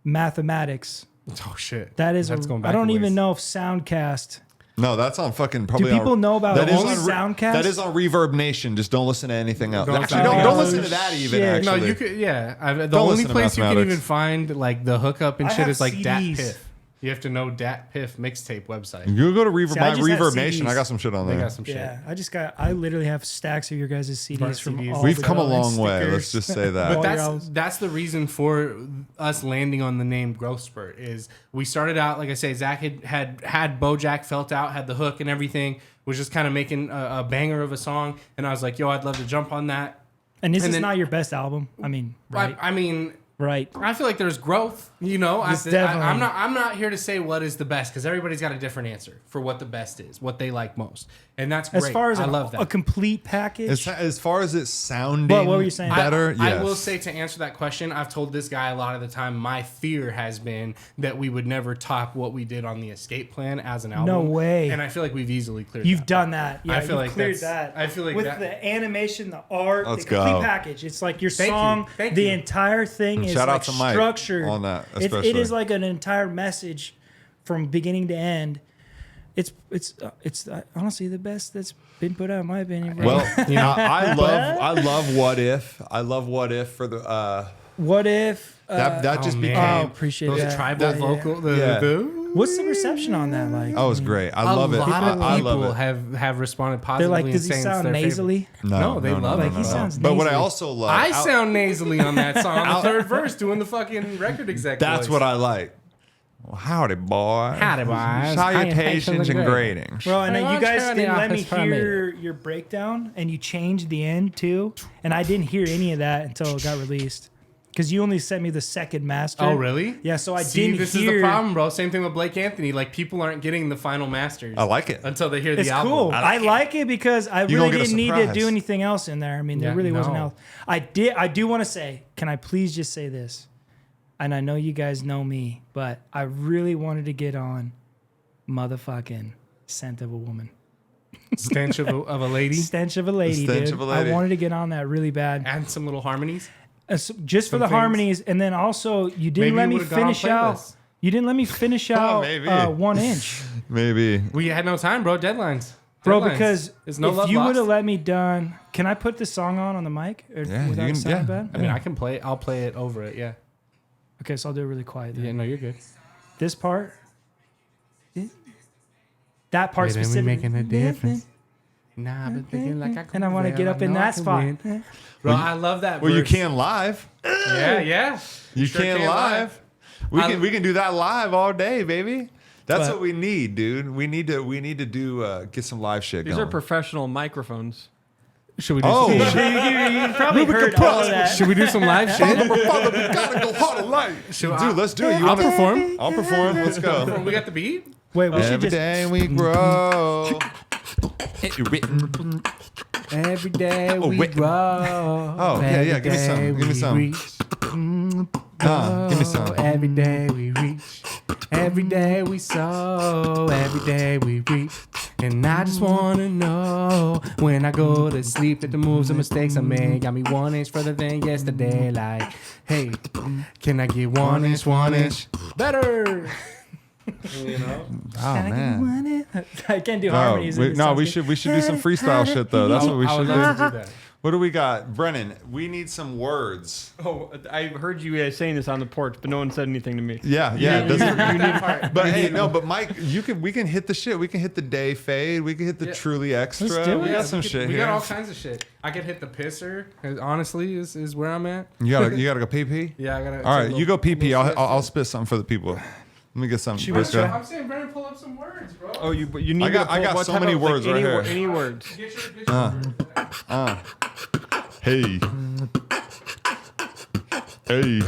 Mathematics. Oh shit. That is That's going back I don't a even ways. know if Soundcast. No, that's on fucking probably. people know about that only is on Soundcast? That is on Reverb Nation. Just don't listen to anything else. Don't Actually, listen to don't anything listen else. to that even. Shit. No, Actually, you could. Yeah, the Don't only listen to place you can Mathematics. even find like the hookup and I shit have is like Dat CDs. Piff. You have to know Dat Piff mixtape website. You go to Reverb, See, I my just have Reverb Nation. CDs. I got some shit on They there. got some shit. Yeah, I literally have stacks of your guys' CDs from CDs. all We've the come a Golden long way. stickers. Let's just say But that. All your albums. that's the reason for us landing on the name Growth Spurt is we started out, like I say, Zach had Bojack felt out, had the hook and everything, was just kind of making a banger of a song, and I was like, yo, I'd love to jump on that. And this and is then- not your best album. I mean, right? I mean, Right. I feel like there's growth, you know. It's definitely- I'm not here to say what is the best because everybody's got a different answer for what the best is, what they like most, and that's great. As far as I love that. a complete package. As far as it sounding What were you saying? better, I yes. will say to answer that question, I've told this guy a lot of the time. My fear has been that we would never top what we did on the Escape Plan as an album. No way. And I feel like we've easily cleared. You've that. done that. Yeah, I feel you've like cleared that's- that. I feel like with that- the animation, the art, Let's the complete go. package. It's like your Thank you. song. Thank the you. entire thing And is shout like out to Mike structured on that, It especially. is like an entire message from beginning to end. It's honestly the best that's been put out in my opinion. Bro. Well, you know, I love What If. I love What If for the What if? that just man. became. Oh, appreciate Those that. tribal Yeah. vocal. Yeah. What's the reception on that like? Oh, it's great. I love it. A lot of I people love it. have responded They're positively. like, and does he saying it's sound their favorite. nasally? No, they love it. Like, he sounds But what I nasally. also love, I sound nasally on that song. On the third verse, doing the fucking record exec. that's voice. what I like. Well, howdy, boy. Howdy, boys. Salutations and greetings. Bro, and Hey, you why guys don't you didn't let me office for me? hear your breakdown, and you changed the end too, and I didn't hear any of that until it got released, because you only sent me the second master. Oh, really? Yeah, so I See, didn't this hear. is the problem, bro. Same thing with Blake Anthony. Like, people aren't getting the final masters. I like it. until they hear the It's album. cool. I like it because I You really gonna get a didn't need to surprise. do anything else in there. I mean, there Yeah, really wasn't no. else. I do want to say, can I please just say this? And I know you guys know me, but I really wanted to get on motherfucking Scent of a Woman. Stench of a lady. Stench of a lady, Stench dude. of a lady. I wanted to get on that really bad. Add some little harmonies. Just for Some the things. harmonies, and then also you didn't Maybe let you me would've gone on finish out. playlists. You didn't let me finish out maybe. 1 inch, Maybe. We had no time, bro. Deadlines. bro. Deadlines. Because There's no if love you lost. would have let me done, can I put this song on the mic or Yeah, you without can- it sounding yeah. bad? I mean, I can play it. I'll play it over it. Yeah. Okay, so I'll do it really quiet. Then. Yeah. No, you're good. This part, that part Wait, ain't we specifically, making a difference? Nah, I've been thinking like I could. and I want to get up in that spot. Bro, I love that. Well, you verse. can live. Yeah, yeah. You Sure can can live. We I- can do that live all day, baby. That's But- what we need, dude. We need to do get some live shit These going. are professional microphones. Should we do? Oh, you probably heard all of that. Should we do some live shit? Father, we gotta go hard and light. Dude, let's do it. You I'll wanna perform. I'll perform. Let's go. We got the beat. Wait, we should Every just. day we grow. Every day Oh, we wait. grow. Oh, yeah, yeah. Give me some. Give me some. Give me some. Every day we reach. Every day we sow. Every day we reap. And I just wanna know when I go to sleep that the moves and mistakes I made got me 1 inch further than yesterday. Like, hey, can I get 1 inch better? You know. Oh man. I can't do Oh, harmonies. in this no, song. we should do some freestyle shit though. That's what we I should would love do. to do that. What do we got, Brennan? We need some words. Oh, I heard you guys saying this on the porch, but no one said anything to me. Yeah, yeah. You doesn't- need that part. But hey, no, but Mike, we can hit the shit. We can hit the day fade. We can hit the Yeah. truly extra. Let's do it. We Yeah, got some shit we here. got all kinds of shit. I could hit the pisser. Honestly, is where I'm at. You gotta go pee pee. Yeah, I gotta. All right, take a you go little- pee pee. little I'll stretch. I'll spit something for the people. Let me get some. Should we Briscoe. try? I'm saying, Brennan, pull up some words, bro. Oh, you need I got- me to I got what so type many of, words right any, here. Any words. Get your Hey. Hey.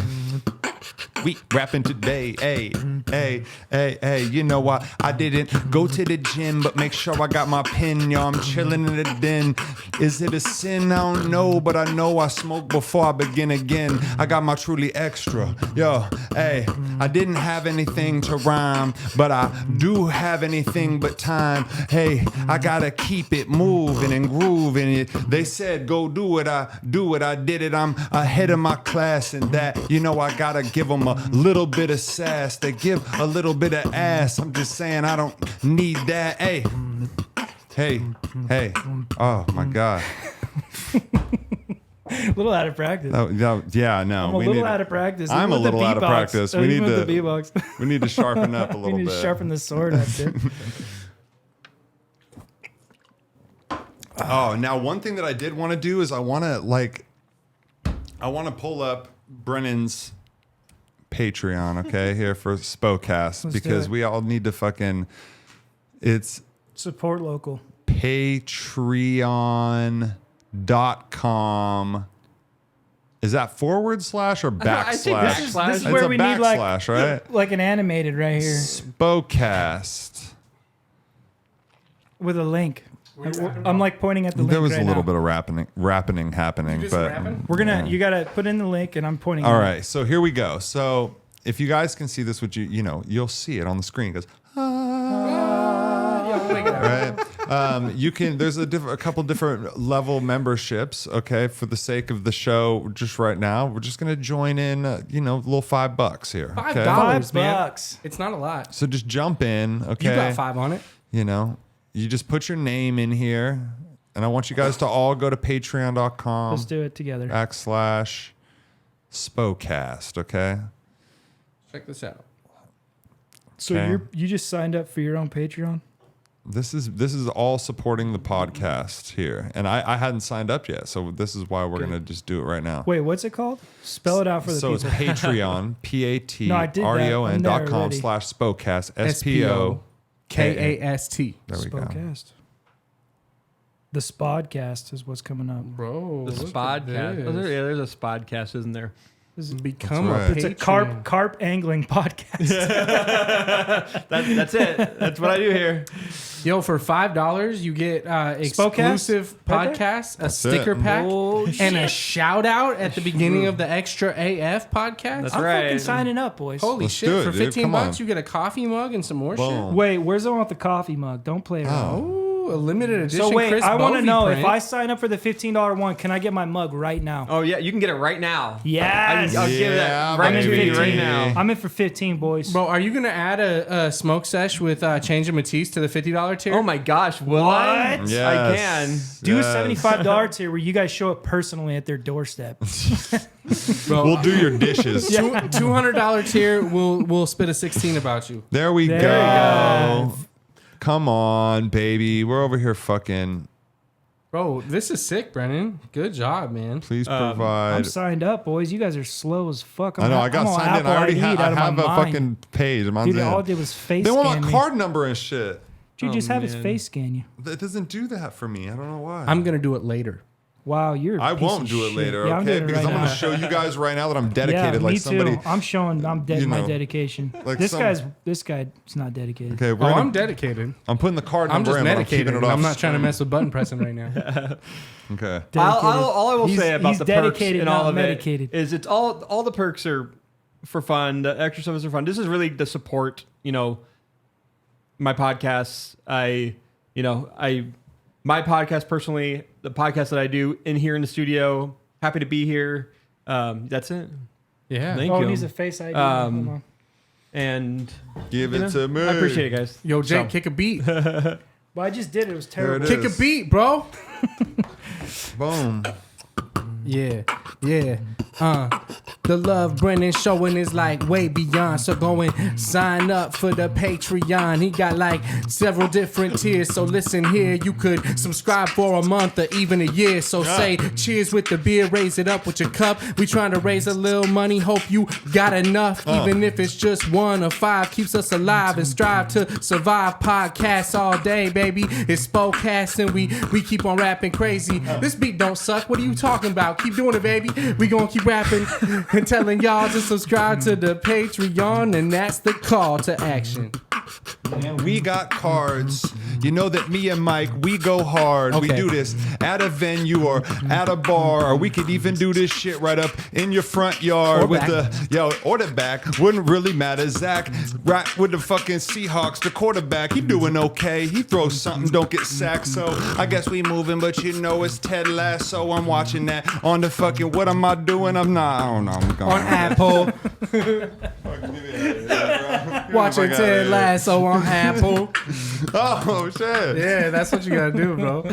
We rapping today. Hey, hey, hey, hey. You know what? I didn't go to the gym, but make sure I got my pin. Yo, I'm chilling in the den. Is it a sin? I don't know, but I know I smoke before I begin again. I got my truly extra. Yo, hey, I didn't have anything to rhyme, but I do have anything but time. Hey, I gotta keep it moving and grooving. They said go do it, I do it, I did it. I'm ahead of my class and that. You know I gotta give them a little bit of sass. They give a little bit of ass. I'm just saying I don't need that. Hey, hey, hey. Oh my God. A little out of practice. Yeah, no. I'm a little out of practice. I'm a Even with the little out of beatbox. practice. We Even need with to the beatbox. we need to sharpen up a little We need bit. to sharpen the sword up there. Oh, now one thing that I did want to do is I want to pull up Brennan's Patreon, okay, here for Squadcast, Let's because do it. we all need to fucking. It's Support local. Patreon.com. Is that / or backslash? I think this is This is It's where a we need like backslash, right? like an animated right here Squadcast. with a link. I'm like pointing at the link. There was right a little now. bit of rapping happening, just but rapping? We're gonna. You gotta put in the link, and I'm pointing. all at right. So here we go. So if you guys can see this, you'll see it on the screen. It goes. Right. You can. There's a couple different level memberships. Okay, for the sake of the show, just right now, we're just gonna join in. A little $5 here. $5, Okay? $5, man. It's not a lot. So just jump in. Okay. You got 5 on it. You just put your name in here, and I want you guys to all go to patreon.com. Let's do it together. /Squadcast. Okay. Check this out. So Okay. you just signed up for your own Patreon? This is all supporting the podcast here, and I hadn't signed up yet, so this is why we're gonna just do it right now. Wait, what's it called? Spell it out for the So people. it's Patreon, No, I did that. I'm there patreon.com already. /Squadcast, SPO. KAST. There we go. Spodcast. The Spodcast is what's coming up. Bro. The Squadcast. Oh, there's a Squadcast, isn't there? Become That's a right. It's a Patreon. carp angling podcast. That's it. That's what I do here. Yo, for $5, you get exclusive Right there? podcasts, a sticker it. pack, Oh, and a shout out at the beginning of the Extra AF podcast. That's I'm right. fucking signing up, boys. Holy Let's shit! do it, For dude. 15 Come bucks, on. you get a coffee mug and some more Boom. Wait, where's the one with the coffee mug? Don't play around. shit. Ooh, a limited edition. So wait, Chris I want to Bovey know print. if I sign up for the $15 one, can I get my mug right now? Oh yeah, you can get it right now. Yes. I'll give Yeah, that right to baby. you right now. I'm in for 15, boys. Bro, are you gonna add a smoke sesh with Change of Matisse to the $50 tier? Oh my gosh, will I? What? Yes. I can. Do a Yes. $75 tier where you guys show up personally at their doorstep. Bro, We'll do your dishes. $200 tier, we'll spit a 16 about you. There we There go. you go. Come on, baby. We're over here fucking. Bro, this is sick, Brennan. Good job, man. Please I'm provide. signed up, boys. You guys are slow as fuck. I know. I got I'm on signed in. Apple I already ID have. I out of have my a mind. fucking page. Mine's Dude, in. all I did was face They want scan my me. card number and shit. Dude, just have his man. face scan you. It doesn't do that for me. I don't know why. I'm gonna do it later. Wow, you're. A I piece won't of do it shit. later, Yeah, I'm okay? doing it Because right I'm now. going to show you guys right now that I'm Yeah, dedicated, me like too. somebody. I'm showing. I'm you my know, dedication. like This some- guy's not dedicated. Okay, Oh, we're I'm gonna, dedicated. I'm putting the card I'm number just in, but I'm medicated. keeping it off. I'm not trying to mess with button pressing right now. Okay. Dedicated. All I will He's- say about he's the perks dedicated, and all not of medicated. it is it's all the perks are for fun. The extra stuff is for fun. This is really to support, my podcasts. My podcast personally, the podcast that I do in here in the studio. Happy to be here. That's it. Yeah. Thank Oh, you. it needs a face ID. Um, Hold on. And Give it to me. I appreciate it, guys. Yo, Jake, So- kick a beat. Well, I just did it. It was terrible. There it Kick a is. beat, bro. Boom. Yeah. The love Brennan showing is like way beyond. So go and sign up for the Patreon. He got like several different tiers. So listen here, you could subscribe for a month or even a year. So say cheers with the beer, raise it up with your cup. We trying to raise a little money. Hope you got enough. Even if it's just 1 or 5, keeps us alive and strive to survive. Podcasts all day, baby. It's Squadcast and we keep on rapping crazy. This beat don't suck. What are you talking about? keep doing it, baby. We gonna keep rapping and telling y'all to subscribe to the Patreon, and that's the call to action. And we got cards. You know that me and Mike, we go hard. We Okay. do this at a venue or at a bar, or we could even do this shit right up in your front yard Or with back. or the back. Wouldn't really matter. Zach, right with the fucking Seahawks, the quarterback. He doing okay. He throws something, don't get sacked. So I guess we moving, but you know it's Ted Lasso. I'm watching that on the fucking. What am I doing? I'm not. I don't know. I'm going On Apple, watching Fuck outta Ted here. Lasso on Apple. Oh shit. Yeah, that's what you gotta do, bro.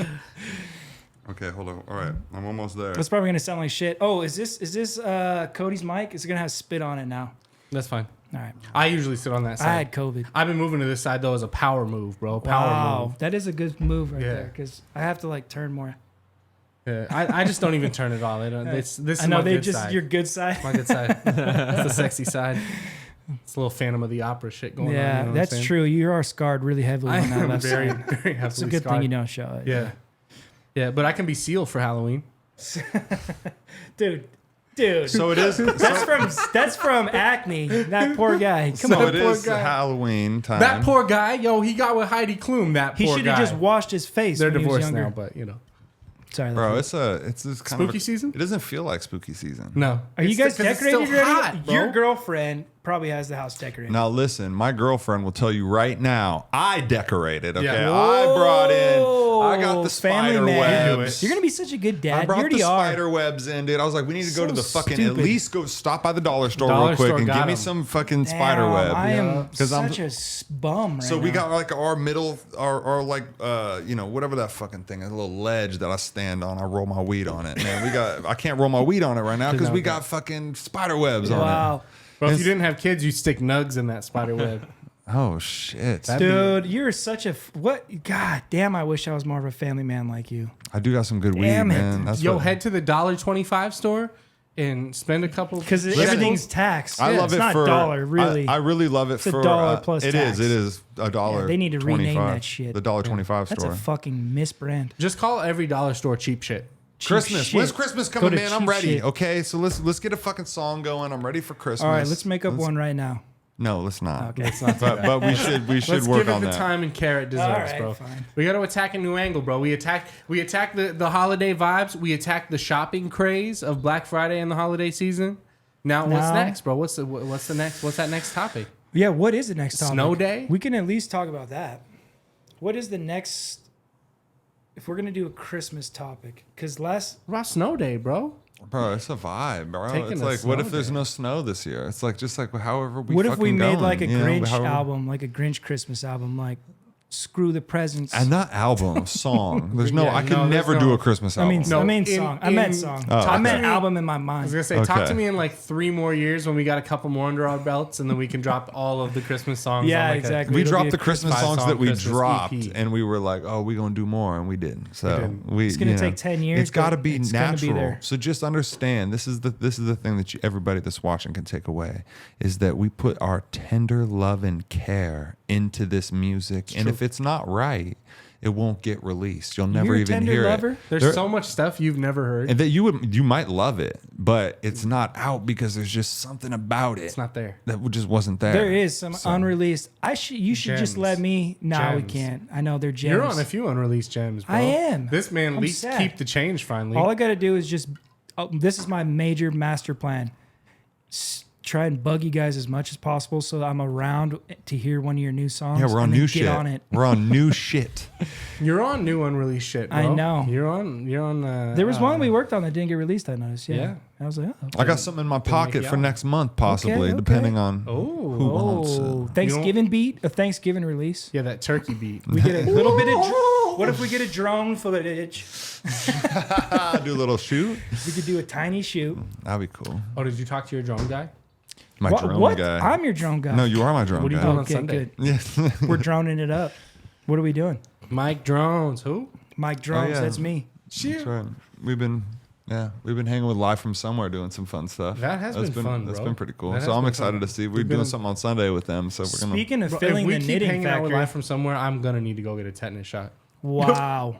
Okay, hold on. All right, I'm almost there. That's probably gonna sound like shit. Oh, is this Cody's mic? Is it gonna have spit on it now? That's fine. All right. I usually sit on that I side. had COVID. I've been moving to this side though as a power move, bro. Power Wow, move. that is a good move right Yeah. there because I have to like turn more. Yeah, I just don't even turn it all. This is I know my they good just side. your good side. My good side. It's the sexy side. It's a little Phantom of the Opera shit going on. Yeah, You know what I'm that's saying? true. You are scarred really heavily I on that am left very, side. very heavily It's a good scarred. thing you don't show it. Yeah. Yeah, but I can be sealed for Halloween. dude. So it is. That's from Acne. That poor guy. Come So on. it is guy. Halloween time. That poor guy, yo, he got with Heidi Klum. That He poor should guy. have just washed his face. They're when he was divorced younger. now, but you know. Sorry, Bro, Leslie. it's this kind Spooky of season? It doesn't feel like spooky season. No. Are you guys 'cause it's decorated still already? hot, bro. Your girlfriend probably has the house decorated. Now listen, my girlfriend will tell you right now. I decorated. Okay, Yeah. I brought in. I got the Family spider man. webs. You're gonna be such a good I dad. You brought already the are. spider webs in, dude. I was like, we need to go So to the fucking stupid. at least go stop by the dollar store Dollar real quick store and got give me 'em. some fucking Damn, spider web. I am 'Cause I'm- such a bum right So we now. got like our like whatever that fucking thing, a little ledge that I stand on. I roll my weed on it. Man, I can't roll my weed on it right now because we got fucking spider webs on it. Wow. Bro, if you didn't have kids, you'd stick nugs in that spider web. Oh shit. Dude, you're such a what? God damn! I wish I was more of a family man like you. I do got some good weed, Damn it. man. That's Yo, what- head to the $1.25 store and spend a couple. Because Listen, everything's taxed. I love it's it not for dollar, really. I really love it It's a for dollar plus It tax. is a dollar. Yeah, they need to rename 25. that shit. The $1.25 That's store. a fucking misbrand. Just call every dollar store cheap shit. Cheap Christmas. shit. When's Christmas Go coming, to man? I'm cheap ready. shit. Okay, so let's get a fucking song going. I'm ready for Christmas. All right, let's make up one right now. No, let's not. Okay. Let's not do But, that. but we should Let's work give it on the that. time and care it deserves, All right, bro. fine. We got to attack a new angle, bro. We attack the holiday vibes. We attack the shopping craze of Black Friday and the holiday season. Now, what's Now- next, bro? What's the next? What's that next topic? Yeah, what is the next topic? Snow day? We can at least talk about that. What is the next? If we're gonna do a Christmas topic, because About snow day, bro. Bro, it's a vibe, bro. Taking It's a like, what snow if there's day. no snow this year? It's like just like however we. what if we fucking made going, like a you know, Grinch however- album, like a Grinch Christmas album, like screw the presents. And not album, song. There's no. Yeah, I could no, there's never do no- a Christmas I album. mean, No, I mean in- song. I meant in- song. Oh, I meant okay. album in my I was mind. gonna say, talk Okay. to me in like 3 more years when we got a couple more under our belts, and then we can drop all of the Christmas songs. Yeah, on like exactly. we It'll dropped be a the Christmas Christmas songs song that we Christmas dropped, EP. and we were like, "Oh, we're gonna do more," and we didn't. So didn't. we. It's gonna you know, take 10 years, It's got to but be it's gonna be natural. there. So just understand, this is the thing that everybody that's watching can take away is that we put our tender love and care into this music, and if it's not right, it won't get released. You'll never You're a even tender hear lover? it. There's There- so much stuff you've never heard. and that you might love it, but it's not out because there's just something about it It's not there. that just wasn't there. There is some So- unreleased. You should just Gems. let me. No, we Gems. can't. I know they're gems. You're on a few unreleased gems, bro. I am. This man I'm least sad. keep the change finally. All I got to do is just. Oh, this is my major master plan. Try and bug you guys as much as possible so that I'm around to hear one of your new songs. Yeah, we're on and then new get shit. on it. We're on new shit. You're on new unreleased shit, bro. I know. You're on. There was one we worked on that didn't get released. I noticed. Yeah. Yeah. I was like, oh. I got something in my pocket you for out. next month, possibly, Okay. depending on Oh. who wants Oh, it. Thanksgiving beat, a Thanksgiving release. Yeah, that turkey beat. We get a little bit of. What if we get a drone footage? Do a little shoot. We could do a tiny shoot. That'd be cool. Oh, did you talk to your drone guy? My drone what? guy. I'm your drone guy. No, you are my drone What are you guy. doing on Okay, Sunday? good. Yes. We're droning it up. What are we doing? Mike Drones. Who? Mike Drones, yeah. that's me. That's right. We've been hanging with Live from Somewhere doing some fun stuff. That has That's been fun, That's bro. been pretty cool. That So has I'm been excited fun. to see. We're We've doing been- something on Sunday with them. So we're gonna. Speaking of Bro, filling if we the keep knitting hanging out with factory. Live from somewhere, I'm gonna need to go get a tetanus shot. Wow.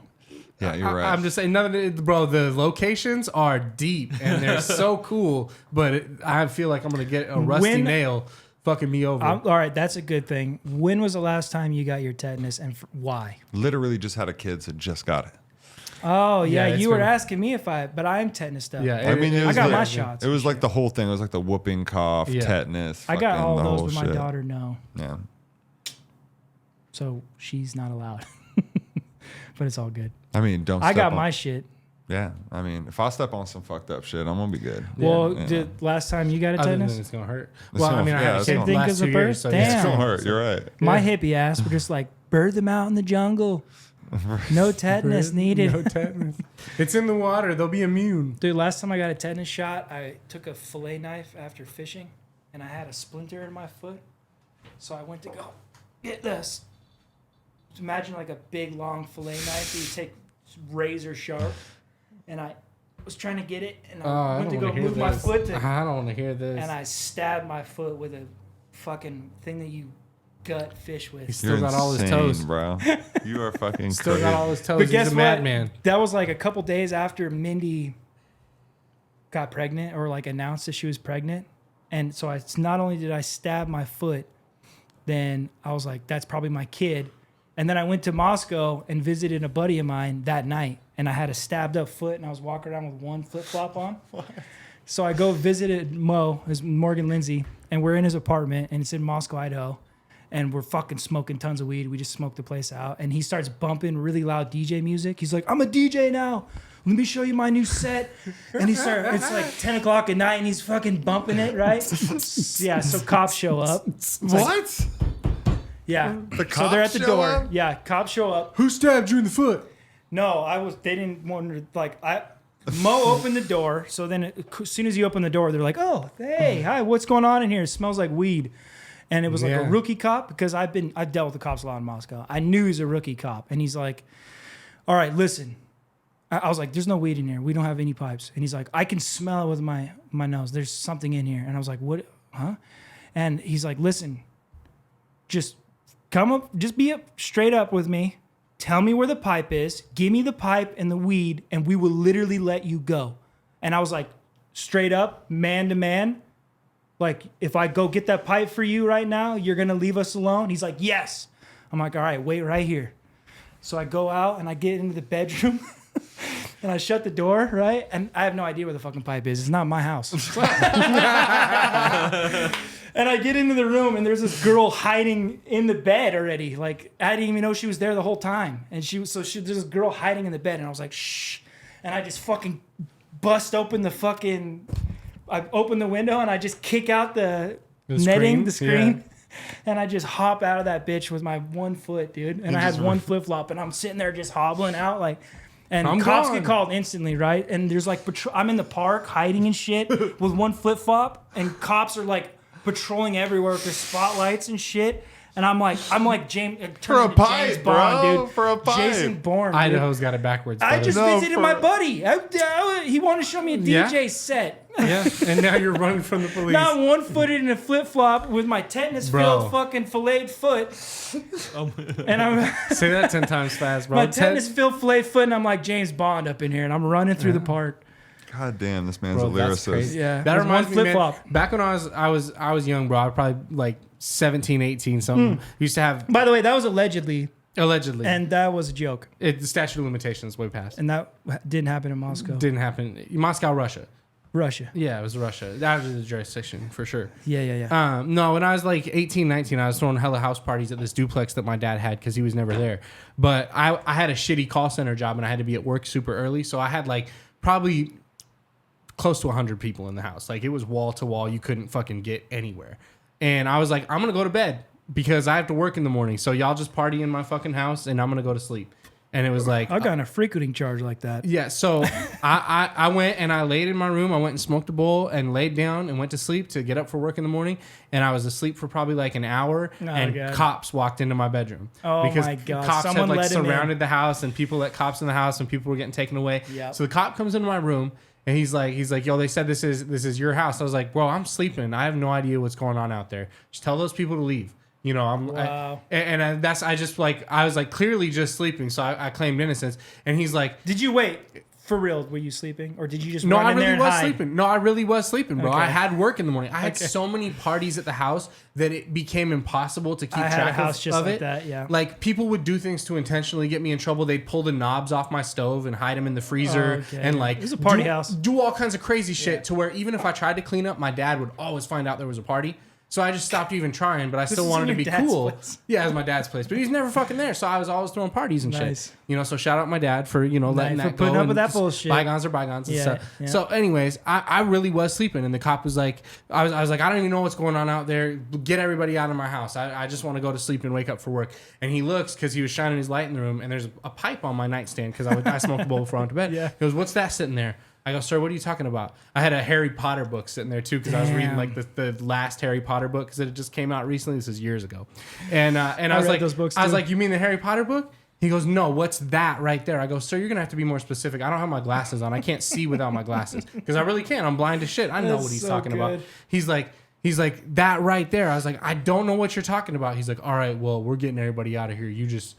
Yeah, you're right. I'm just saying, bro. The locations are deep and they're so cool, but I feel like I'm gonna get a rusty nail fucking me over. All right, that's a good thing. When was the last time you got your tetanus, and why? Literally just had a kid, so just got it. Oh yeah, it's you were been- asking me but I'm tetanus up. Yeah, I mean, it I was got my like, shots. It was like the whole thing. It was like the whooping cough, Yeah. tetanus. I got fucking all the those, whole but my shit. daughter no, Yeah. so she's not allowed. But it's all good. I mean, don't. I step got on, my shit. Yeah. I mean, if I step on some fucked up shit, I'm gonna be good. Well, Yeah. did last time you got a Other than tetanus? it's gonna hurt. It's Well, I gonna- mean, I yeah, had a it's kid gonna- the Think last as a 2 years, birth? so Damn. It's yeah. gonna hurt. You're right. My hippie ass were just like, bird them out in the jungle. No tetanus needed. No tetanus. It's in the water. They'll be immune. Dude, last time I got a tetanus shot, I took a fillet knife after fishing, and I had a splinter in my foot. So I went to go get this. Imagine like a big long fillet knife that you take razor sharp, and I was trying to get it, and I went to go move my foot, I don't want to hear this. and I stabbed my foot with a fucking thing that you gut fish with. He's still You're got all his insane, toes. bro. You are fucking Still crazy. got all his toes. But guess He's a what? madman. That was like a couple days after Mindy got pregnant, or like announced that she was pregnant. And so it's not only did I stab my foot, then I was like, that's probably my kid. And then I went to Moscow and visited a buddy of mine that night, and I had a stabbed up foot, and I was walking around with one flip flop on. So I go visited Mo, his Morgan Lindsay, and we're in his apartment, and it's in Moscow, Idaho. And we're fucking smoking tons of weed. We just smoked the place out. And he starts bumping really loud DJ music. He's like, I'm a DJ now. Let me show you my new set. And it's like 10 o'clock at night, and he's fucking bumping it, right? Yeah, so cops show up. What? Yeah. The So cops they're at the show door. up? Yeah, cops show up. Who stabbed you in the foot? No, they didn't wonder, Mo opened the door. So then as soon as you open the door, they're like, oh, hey, hi, what's going on in here? It smells like weed. And it was like a Yeah. rookie cop, because I've dealt with the cops a lot in Moscow. I knew he was a rookie cop. And he's like, all right, listen. I was like, there's no weed in here. We don't have any pipes. And he's like, I can smell it with my nose. There's something in here. And I was like, what? Huh? And he's like, listen, just come up, just be up straight up with me. Tell me where the pipe is. Give me the pipe and the weed, and we will literally let you go. And I was like, straight up, man to man. Like, if I go get that pipe for you right now, you're going to leave us alone? He's like, yes. I'm like, all right, wait right here. So I go out and I get into the bedroom and I shut the door, right? And I have no idea where the fucking pipe is. It's not my house. And I get into the room and there's this girl hiding in the bed already. Like, I didn't even know she was there the whole time. And there's this girl hiding in the bed, and I was like, shh. And I just fucking bust open I open the window and I just kick out the netting, the screen. And I just hop out of that bitch with my one foot, dude. And I had one flip flop, and I'm sitting there just hobbling out like. And I'm cops gone. get called instantly, right? And there's like I'm in the park hiding and shit with one flip flop, and cops are like patrolling everywhere with their spotlights and shit. And I'm like James For a pipe, James Bond, bro. dude. For a pipe. Jason Bourne. Dude. Idaho's got it backwards. I brother. just No, visited for- my buddy. He wanted to show me a Yeah? DJ set. Yeah, and now you're running from the police. Not one footed in a flip flop with my tetanus Bro. filled fucking filleted foot. And I'm Say that 10 times fast, bro. my tetanus filled filleted foot, and I'm like James Bond up in here, and I'm running through the park. God damn, this man's Bro, a that's lyricist. crazy. Yeah, That there's reminds one me, man, flip-flop. back when I was young, bro. I was probably like 17, 18, something. Used to have By the way, that was allegedly, allegedly, and that was a joke, the statute of limitations way past. and that didn't happen in Moscow, Didn't happen. Moscow, Russia. Russia. Yeah, it was Russia. That was the jurisdiction for sure. Yeah. No, when I was like 18, 19, I was throwing hella house parties at this duplex that my dad had because he was never there. But I had a shitty call center job and I had to be at work super early. So I had like probably close to 100 people in the house. Like it was wall to wall. You couldn't fucking get anywhere. And I was like, I'm going to go to bed because I have to work in the morning. So y'all just party in my fucking house and I'm going to go to sleep. And it was like, I got in a frequenting charge like that. yeah, so I went and I laid in my room. I went and smoked a bowl and laid down and went to sleep to get up for work in the morning. And I was asleep for probably like an hour. And God. cops walked into my bedroom. Oh, because my God. Cops Someone had like let him in. surrounded the house and people let cops in the house and people were getting taken away. Yep. So the cop comes into my room and he's like, yo, they said this is your house. I was like, bro, I'm sleeping. I have no idea what's going on out there. Just tell those people to leave. You know, Wow. I was like clearly just sleeping, so I claimed innocence. And he's like, Did you wait? For real, were you sleeping? Or did you just no, run I in there really and was hide? sleeping. No, I really was sleeping, bro. Okay. I had work in the morning. I had so many parties at the house that it became impossible to keep I had track a house just of like it. that, yeah. Like people would do things to intentionally get me in trouble. They'd pull the knobs off my stove and hide them in the freezer, Oh, okay. and like It was a party house. Do all kinds of crazy shit to where even if I tried to clean up, my dad would always find out there was a party. So I just stopped even trying, but I still is wanted to in be your dad's cool. place? Yeah, it was my dad's place, but he's never fucking there. So I was always throwing parties and Nice. shit. You know, so shout out my dad for, you know, letting Nice, that for putting go. up with and that just bullshit. Bygones are bygones and Yeah, stuff. yeah. So anyways, I really was sleeping, and the cop was like, I was like, I don't even know what's going on out there. Get everybody out of my house. I just want to go to sleep and wake up for work. And he looks, because he was shining his light in the room, and there's a pipe on my nightstand, because I smoke a bowl before I went to bed. Yeah. He goes, what's that sitting there? I go, sir, what are you talking about? I had a Harry Potter book sitting there too, because I was reading like the last Harry Potter book, because it just came out recently. This is years ago, and I was read like, those books I was too. like, you mean the Harry Potter book? He goes, no, what's that right there? I go, sir, you're gonna have to be more specific. I don't have my glasses on. I can't see without my glasses, because I really can't. I'm blind as shit. I know That's what he's so talking about. good. He's like that right there. I was like, I don't know what you're talking about. He's like, all right, well, we're getting everybody out of here. You just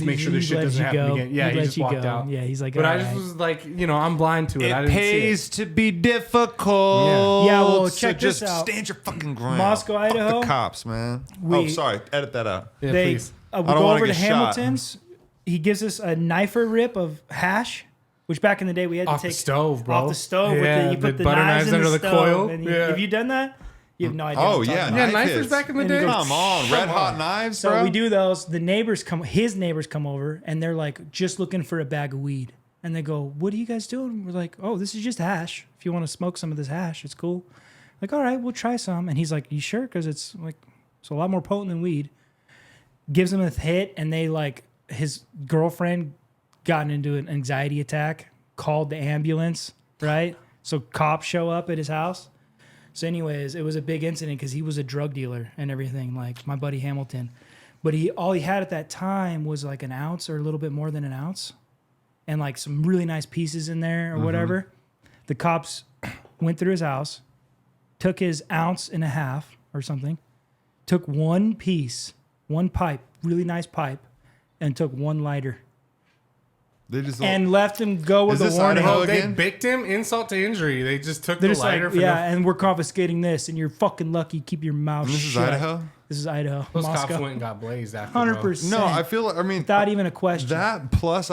make sure this He shit let doesn't you happen go. again. Yeah, He he let just you walked go. out. Yeah, he's like, but I all just right. was like, you know, I'm blind to it. I It didn't pays see to be difficult. Yeah, well, so check this just out. stand your fucking ground. Moscow, Fuck Idaho. the cops, man. We- Oh, sorry. Edit that out. it. Yeah, They please. we I don't go wanna over to get shot. Hamilton's. He gives us a knifer rip of hash, which back in the day we had Off to the take stove, bro. off the stove. Yeah, you put the butter knives in under the stove, coil. and Yeah. Have you done that? You have no idea. Oh, what I'm yeah. talking Yeah, about. knife knifers hits. back in the And he day. goes, Come on. Red hot knives, So bro. we do those. The neighbors come. His neighbors come over, and they're like just looking for a bag of weed. And they go, "What are you guys doing?" We're like, "Oh, this is just hash. If you want to smoke some of this hash, it's cool." Like, all right, we'll try some. And he's like, "You sure? Because it's a lot more potent than weed." Gives him a hit, and they like his girlfriend gotten into an anxiety attack. Called the ambulance, right? So cops show up at his house. So anyways, it was a big incident because he was a drug dealer and everything, like my buddy Hamilton. But all he had at that time was like an ounce or a little bit more than an ounce and like some really nice pieces in there or whatever. The cops went through his house, took his ounce and a half or something, took one piece, one pipe, really nice pipe, and took one lighter. They just And left him go with Is a this warning. Idaho Oh, they again? bicked him, insult to injury. They just took They're the just lighter like, for yeah, and we're confiscating this, and you're fucking lucky. Keep your mouth And this shut. is Idaho? This is Idaho. those cops Moscow. went and got blazed after. bro. 100%. No, I feel like, I mean, Without even a question. that plus,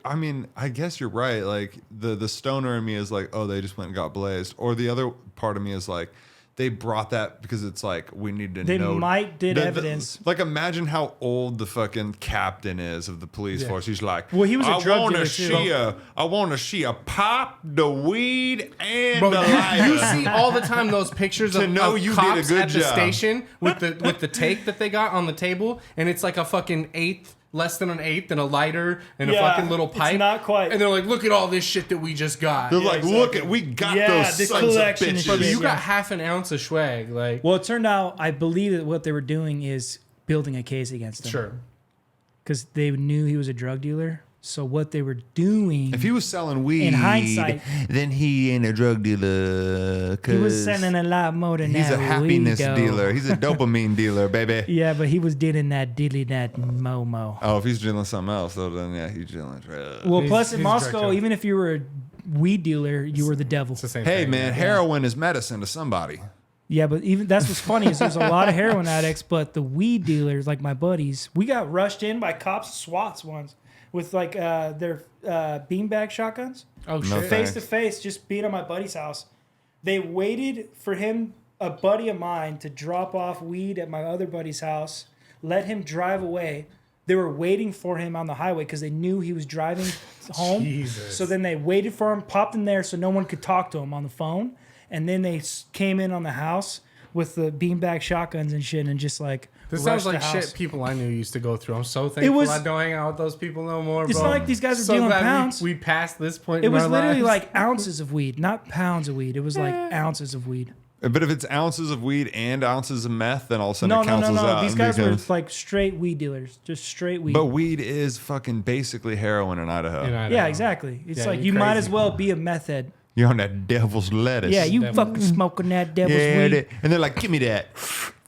I mean, I guess you're right. Like the stoner in me is like, oh, they just went and got blazed. Or the other part of me is like, they brought that because it's like, we need to They know. might did evidence. Like, imagine how old the fucking captain is of the police force. He's like, Well, he was a I drug want dealer, to too. see I want to see a pop, the weed, and Bro, the lighter. you see all the time those pictures To of, know of you did a cops good at the job. station with the take that they got on the table, and it's like a fucking eighth, less than an eighth, and a lighter and a Yeah, fucking little it's pipe. not quite. And they're like, look at all this shit that we just got. They're like, look at, we got Yeah, those the sons of collection and bitches. shit. you Yeah. got half an ounce of swag, like Well, it turned out, I believe that what they were doing is building a case against him. sure. Because they knew he was a drug dealer. So what they were doing, If he was selling weed, in hindsight, then he ain't a drug dealer. he was selling a lot more than He's that a happiness weed, though. dealer. He's a dopamine dealer, baby. Yeah, but he was dealing that momo. Oh, if he's dealing something else, though, then yeah, he's dealing drugs. Well, He's- plus in he's a drug Moscow, dealer. even if you were a weed dealer, you were the devil. It's the same Hey, thing. man, heroin is medicine to somebody. Yeah, but even that's what's funny is there's a lot of heroin addicts, but the weed dealers, like my buddies, we got rushed in by cops, SWATs once, with like their beanbag shotguns, Oh No shit. thanks. face to face, just being at my buddy's house. They waited for him, a buddy of mine, to drop off weed at my other buddy's house, let him drive away. They were waiting for him on the highway because they knew he was driving home. Jesus. So then they waited for him, popped in there so no one could talk to him on the phone. And then they came in on the house with the beanbag shotguns and shit and just like This sounds rushed like the house. shit people I knew used to go through. I'm so thankful was- I don't hang out with those people no more, It's bro. not like these guys are So dealing glad pounds. We passed this point It in was our literally lives. like ounces of weed, not pounds of weed. It was like ounces of weed. But if it's ounces of weed and ounces of meth, then all of a sudden No, it no, no, cancels no. out. These and guys were becomes- like straight weed dealers, just straight weed. But weed is fucking basically heroin in Idaho. You know, I yeah, know. exactly. It's Yeah, like you're you might crazy. as well be a meth head. You're on that devil's lettuce. Yeah, you Devil. fucking smoking that devil's Yeah, weed. and they're like, give me that.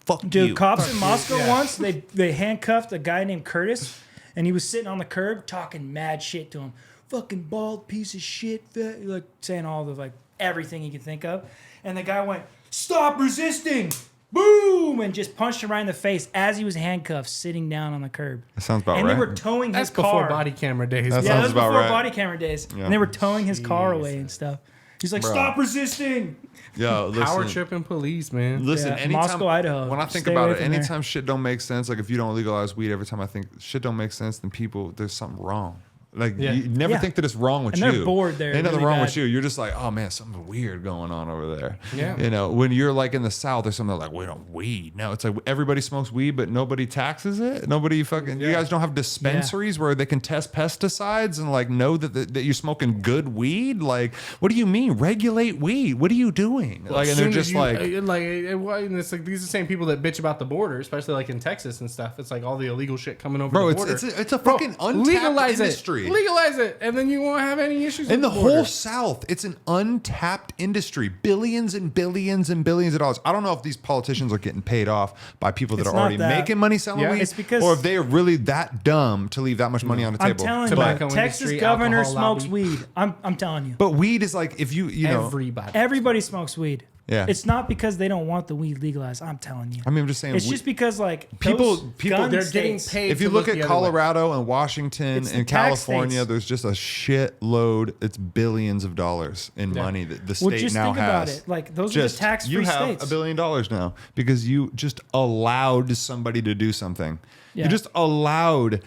fuck Dude, you. cops in Moscow once, they handcuffed a guy named Curtis, and he was sitting on the curb talking mad shit to him. Fucking bald piece of shit, like saying all the like everything you could think of. And the guy went, "Stop resisting!" Boom! And just punched him right in the face as he was handcuffed, sitting down on the curb. That sounds about and right. they were towing That's his before car. body camera days. That Yeah, that sounds was about before right. body camera days. Yeah. And they were towing his car away and stuff. He's like, Bro. "Stop resisting!" Yo, listen. Power tripping police, man. Listen, Yeah, anytime, Moscow, Idaho. when I think Stay about away it, from there. anytime shit don't make sense, like if you don't legalize weed, every time I think shit don't make sense, then people, there's something wrong. Like Yeah. you never Yeah. think that it's wrong with And you. they're bored there Ain't nothing really wrong bad. with you. You're just like, oh man, something weird going on over there. Yeah. You know, when you're like in the South, there's something like, we don't weed. No, it's like everybody smokes weed, but nobody taxes it. Nobody fucking. You guys don't have dispensaries where they can test pesticides and like know that you're smoking good weed. Like, what do you mean regulate weed? What are you doing? Like, and they're just like. and it's like these are the same people that bitch about the border, especially like in Texas and stuff. It's like all the illegal shit coming over Bro, the border. it's a fucking untapped industry. Legalize it, and then you won't have any issues. In with the border. whole South, it's an untapped industry. Billions and billions and billions of dollars. I don't know if these politicians are getting paid off by people that It's are not already that. making money selling Yeah. weed, It's because- or if they are really that dumb to leave that much money on the I'm table. telling Tobacco you, Texas industry, governor alcohol smokes lobby. weed. I'm telling you. But weed is like if you know. Everybody smokes weed. Yeah. It's not because they don't want the weed legalized. I'm telling you. I mean, I'm just saying. It's just because like People- those people- gun They're getting states- paid. if you to look the at other way. Colorado and Washington It's the and tax California, states. there's just a shitload. It's billions of dollars in money that the Well, state just now think has. about it. Like those are the tax-free you have states. $1 billion now because you just allowed somebody to do something. Yeah. You just allowed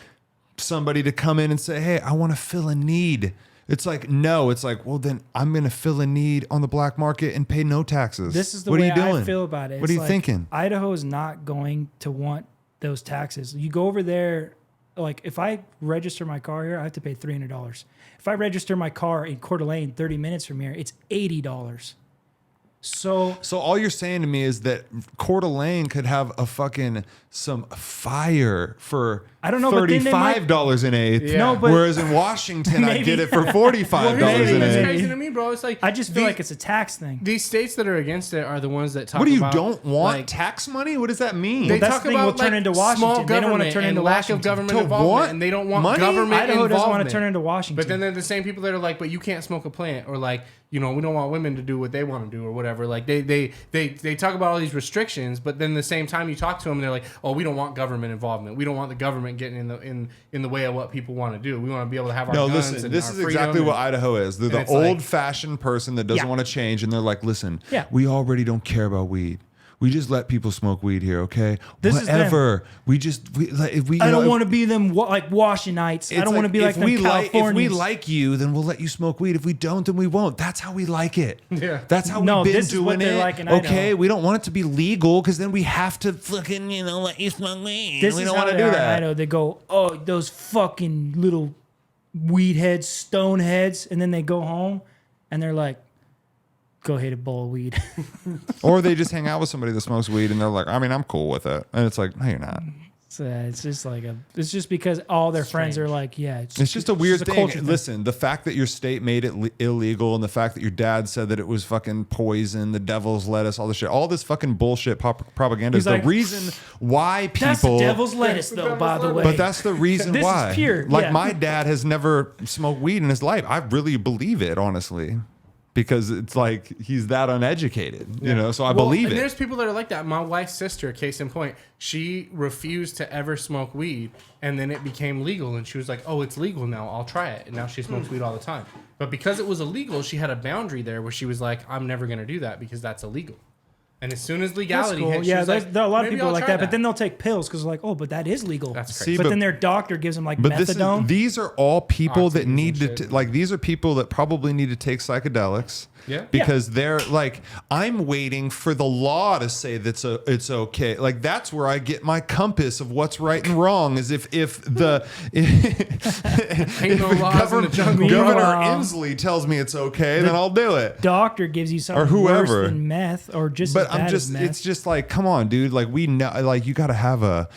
somebody to come in and say, "Hey, I want to fill a need." It's like, no, it's like, well, then I'm going to fill a need on the black market and pay no taxes. This is the what way are you doing? I feel about it. What It's are you like, thinking? Idaho is not going to want those taxes. You go over there, like if I register my car here, I have to pay $300. If I register my car in Coeur d'Alene 30 minutes from here, it's $80. So all you're saying to me is that Coeur d'Alene could have some fire for I don't know, but then they might- $35 an eighth. Yeah. No, but- whereas in Washington, I'd Maybe. get it for $45 Well, an it's eighth. crazy to me, bro. It's like I just feel like it's a tax thing. these states that are against it are the ones that talk. What do you about, don't want like, tax money? What does that mean? They that's talk the thing, about we'll turn like, into Washington. small They don't wanna government turn and into lack Washington. of government To involvement, what? and they don't want Money? government Idaho involvement. doesn't want to turn into Washington. But then they're the same people that are like, but you can't smoke a plant, or like, you know, we don't want women to do what they want to do, or whatever. Like they talk about all these restrictions, but then the same time you talk to them, they're like, oh, we don't want government involvement. We don't want the government getting in the way of what people want to do. We want to be able to have our No, guns listen, and this our is freedom exactly and- what Idaho is. They're the it's like- old-fashioned person that doesn't Yeah. want to change, and they're like, listen, Yeah. we already don't care about weed. We just let people smoke weed here, okay? This is them. Whatever. If we, I don't if- want to be them like Washingtonites. I It's don't want to be like if them we like if we Californians. like you, then we'll let you smoke weed. If we don't, then we won't. That's how we like it. Yeah. That's how No, we've been this is doing what they're it. like in Okay, Idaho. we don't want it to be legal because then we have to fucking let you smoke weed. This we is don't how want to they do are in that. Idaho. They go, oh, those fucking little weed heads, stone heads, and then they go home and they're like, go hit a bowl of weed. Or they just hang out with somebody that smokes weed and they're like, I mean, I'm cool with it, and it's like, no, you're not. So it's just like it's just because all their friends are like, yeah, It's just a weird thing. culture Listen, the fact that your state made it illegal, and the fact that your dad said that it was fucking poison, the devil's lettuce, all this shit, all this fucking bullshit propaganda is He's like, the reason why people. That's the devil's lettuce, though. By the way, But that's the reason This is why. pure, Like yeah. my dad has never smoked weed in his life. I really believe it, honestly, because it's like he's that uneducated, you know. So I believe and it. there's people that are like that. My wife's sister, case in point, she refused to ever smoke weed, and then it became legal, and she was like, "Oh, it's legal now. I'll try it." And now she smokes weed all the time. But because it was illegal, she had a boundary there where she was like, "I'm never going to do that because that's illegal." And as soon as that's legality cool. hit, she Yeah, was there's like, there are a lot of "Maybe people I'll are like try that, but then they'll take pills because like, oh, but that is legal. That's See, crazy. but then their doctor gives them like But methadone. these are all people that Oxys and need to shit. like. These are people that probably need to take psychedelics. Yeah. Because they're like, I'm waiting for the law to say that's it's okay. Like that's where I get my compass of what's right and wrong. Is if the Ain't no laws in the jungle. Governor Meanwhile- Inslee tells me it's okay, then I'll do it. Doctor gives you something Or whoever. worse than meth, or just But as I'm bad just, as meth. it's just like, come on, dude. Like we know, like you got to have a,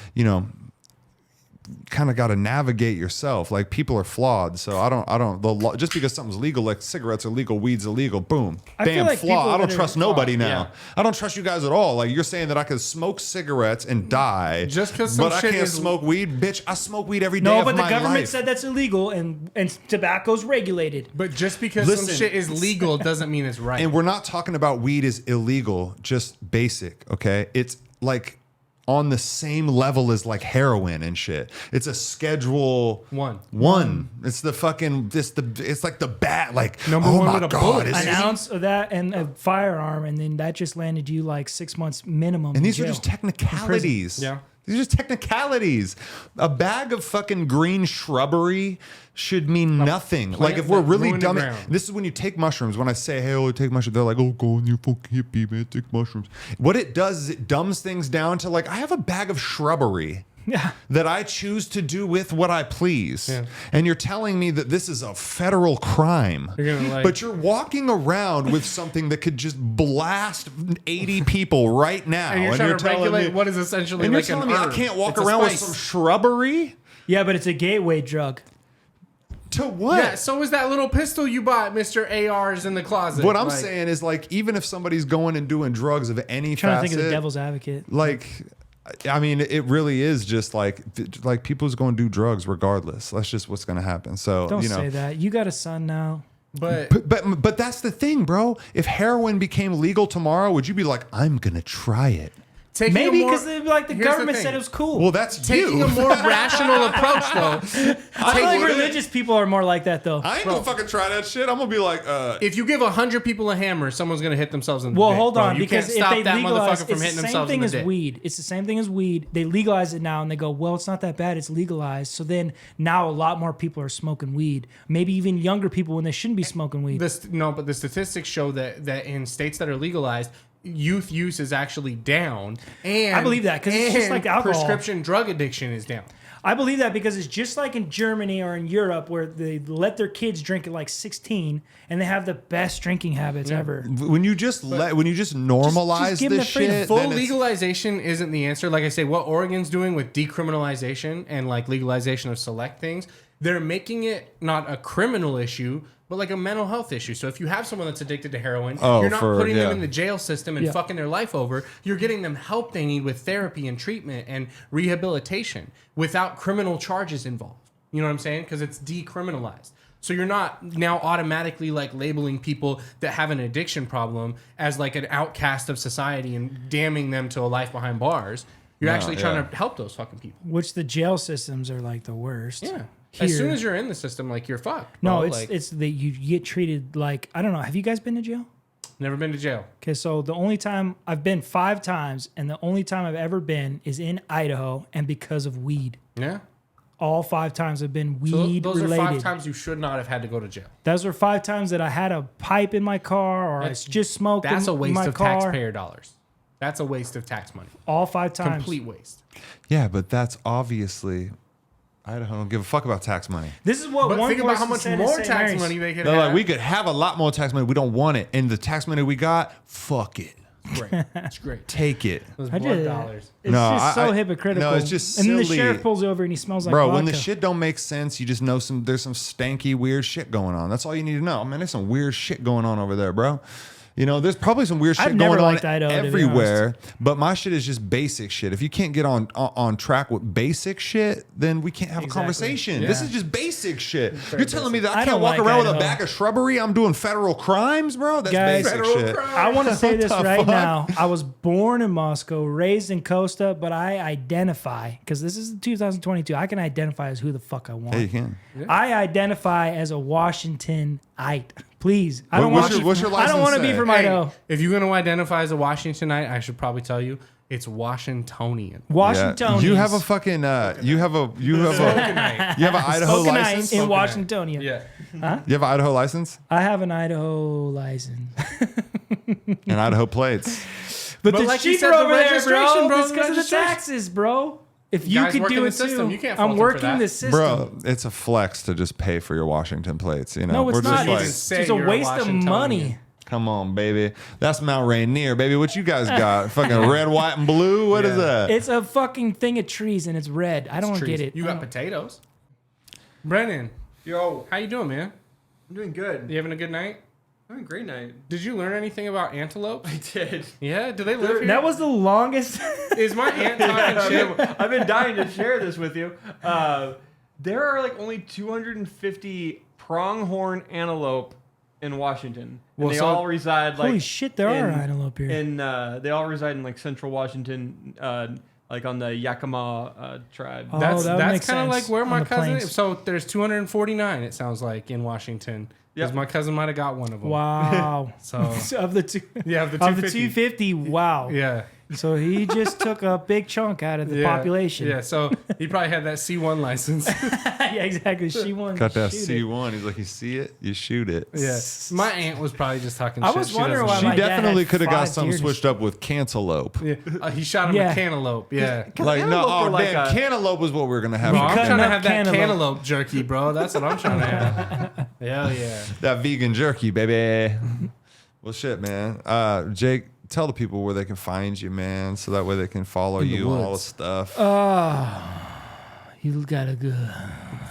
kind of got to navigate yourself. Like people are flawed, so I don't. Just because something's legal, like cigarettes are legal, weed's illegal, boom, I feel bam, like flaw. people I don't that are trust nobody flawed, now. yeah. I don't trust you guys at all. Like you're saying that I could smoke cigarettes and die, Just 'cause some but I shit can't is- smoke weed, bitch. I smoke weed every day No, of but the my government life. said that's illegal, and tobacco's regulated. But just because Listen. some shit is legal doesn't mean it's right. And we're not talking about weed is illegal, just basic, okay? It's like on the same level as like heroin and shit. It's a schedule one. It's the fucking it's like the bat, like Number oh one my with a God, bullet. it's- An ounce of that and a firearm, and then that just landed you like 6 months minimum. and in these are jail. just technicalities. Yeah. These are just technicalities. A bag of fucking green shrubbery should mean nothing. Like if we're that really ruined the dumb, ground. this is when you take mushrooms. When I say, "Hey, oh, take mushrooms," they're like, "Oh, go on, you fucking hippie, man, take mushrooms." What it does is it dumbs things down to like, I have a bag of shrubbery. Yeah. That I choose to do with what I please. Yeah. And you're telling me that this is a federal crime. You're gonna, like- But you're walking around with something that could just blast 80 people right now. and you're trying to telling regulate me- what is essentially and like you're telling an me I herb. can't walk It's a around with spice. some shrubbery? Yeah, but it's a gateway drug. To what? Yeah, so is that little pistol you bought, Mr. AR's in the closet. What I'm Like, saying is like, even if somebody's going and doing drugs of any Trying to facet, think of the devil's advocate. like, I mean, it really is just like people's going to do drugs regardless. That's just what's going to happen. So, Don't you know, say that. You got a son now. But But that's the thing, bro. If heroin became legal tomorrow, would you be like, I'm gonna try it? taking Maybe a more- because the here's government thing. said it was cool. Well, that's taking you. a more rational approach, though. I feel like would. religious people are more like that, though. I ain't gonna fucking try that shit. I'm gonna be like, If you give 100 people a hammer, someone's gonna hit themselves in the Well, dick. hold bro. on, You because can't if stop they that legalize, motherfucker from it's hitting the same themselves in thing the as dick. weed. It's the same thing as weed. They legalize it now, and they go, well, it's not that bad. It's legalized. So then now a lot more people are smoking weed. Maybe even younger people when they shouldn't be smoking weed. But the statistics show that in states that are legalized, youth use is actually down. And I believe that, 'cause it's just and like alcohol. Prescription drug addiction is down. I believe that because it's just like in Germany or in Europe where they let their kids drink at like 16 and they have the best drinking habits ever. when you just normalize give them this the freedom. shit, Full then it's- legalization isn't the answer. Like I say, what Oregon's doing with decriminalization and like legalization of select things, they're making it not a criminal issue, but like a mental health issue. So if you have someone that's addicted to heroin, you're not putting them in the jail system and fucking their life over. You're getting them help they need with therapy and treatment and rehabilitation without criminal charges involved. You know what I'm saying? Because it's decriminalized. So you're not now automatically like labeling people that have an addiction problem as like an outcast of society and damning them to a life behind bars. You're actually trying to help those fucking people. Which the jail systems are like the worst. Yeah. Here. As soon as you're in the system, like you're fucked. No, bro. it's like, it's that you get treated like, I don't know. Have you guys been to jail? never been to jail. Okay, so the only time I've been 5 times, and the only time I've ever been is in Idaho, and because of weed. Yeah. All 5 times have been So weed those related. are 5 times you should not have had to go to jail. Those were 5 times that I had a pipe in my car, or I just smoked That's a in waste my of car. taxpayer dollars. That's a waste of tax money. All 5 times. Complete waste. yeah, but that's obviously Idaho don't give a fuck about tax money. This is what But one think about how person much said in more St. tax Mary's. money they could They're have. like, we could have a lot more tax money. We don't want it, and the tax money we got, fuck it, Great. It's great. take it. Those I blood just, dollars. It's No, just so I- hypocritical. no, it's just And then the silly. sheriff pulls over and he smells like Bro, vodka. when the shit don't make sense, you just know there's some stanky, weird shit going on. That's all you need to know. Man, there's some weird shit going on over there, bro. You know, there's probably some weird shit I've never going on liked Idaho, to be everywhere. But my shit is just basic shit. If you can't get on track with basic shit, then we can't have a conversation. This is just basic shit. You're telling me that I I can't don't walk like around with a Idaho. bag of shrubbery? I'm doing federal crimes, bro? That's Guys, basic Federal shit. crime. I want to say this the right fuck? now. I was born in Moscow, raised in Costa, but I identify, because this is 2022, I can identify as who the fuck I want. Hey, you can. I identify as a Washingtonite. Please. I don't What's want your- what's your I don't want to license be say? from Hey, Idaho. if you're going to identify as a Washingtonite, I should probably tell you it's Washingtonian. Washingtonians. You have a fucking you have an Idaho Spoken license? in Washingtonia. Yeah. You have an Idaho license? I have an Idaho license. And Idaho plates. But, But it's like you cheaper said, the over there, registration, bro. bro, It's the because of the registration. taxes, bro. If you Guys could work in do the it system. too, You can't fault I'm them for working that. the system. Bro, it's a flex to just pay for your Washington plates. You know, No, it's we're not. just like, It's say just a you're a waste of Washingtonian. money. Come on, baby. That's Mount Rainier, baby. What you guys got? Fucking red, white, and blue? What is that? It's a fucking thing of trees and it's red. I don't get it. You got potatoes. Brennan, Yo, how you doing, man? I'm doing good. You having a good night? Having a great night. Did you learn anything about antelopes? I did. Yeah? Do they live here? That was the longest. Is my aunt talking shit? I've been dying to share this with you. There are like only 250 pronghorn antelope in Washington. And they all reside like Holy shit, there are antelope here. they all reside in like central Washington, like on the Yakima tribe. Oh, That's that would make kind of like sense where on my the cousin plains. is. So there's 249, it sounds like, in Washington. Because Yep. my cousin might have got one of them. Wow. So, of the two. yeah, of the Of the 250. 250, wow. Yeah. So he just took a big chunk out of the population. Yeah, so he probably had that C1 license. Yeah, exactly. She won. Got that shoot it. C1. He's like, you see it, you shoot it. Yeah. My aunt was probably just talking I shit. was She wondering doesn't why She know. my dad definitely had could have got 5 something deer to switched up with cantaloupe. Yeah. He shot him Yeah. with cantaloupe. Yeah. Like, no, antelope oh, were like damn, a- cantaloupe was what we were going to have. Bro, for I'm cutting trying to up have that cantaloupe. cantaloupe jerky, bro. That's what I'm trying to have. Hell yeah. that vegan jerky, baby. Well, shit, man. Jake, tell the people where they can find you, man, so that way they can follow the you and all the woods. stuff. You got a good.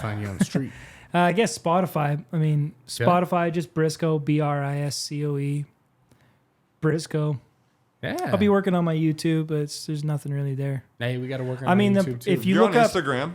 Find you on the street. I guess Spotify. I mean, Spotify, just Briscoe, Briscoe. Briscoe. Yeah. I'll be working on my YouTube, but there's nothing really there. Hey, we got to work on I mean, YouTube too. if you You're look on up, Instagram.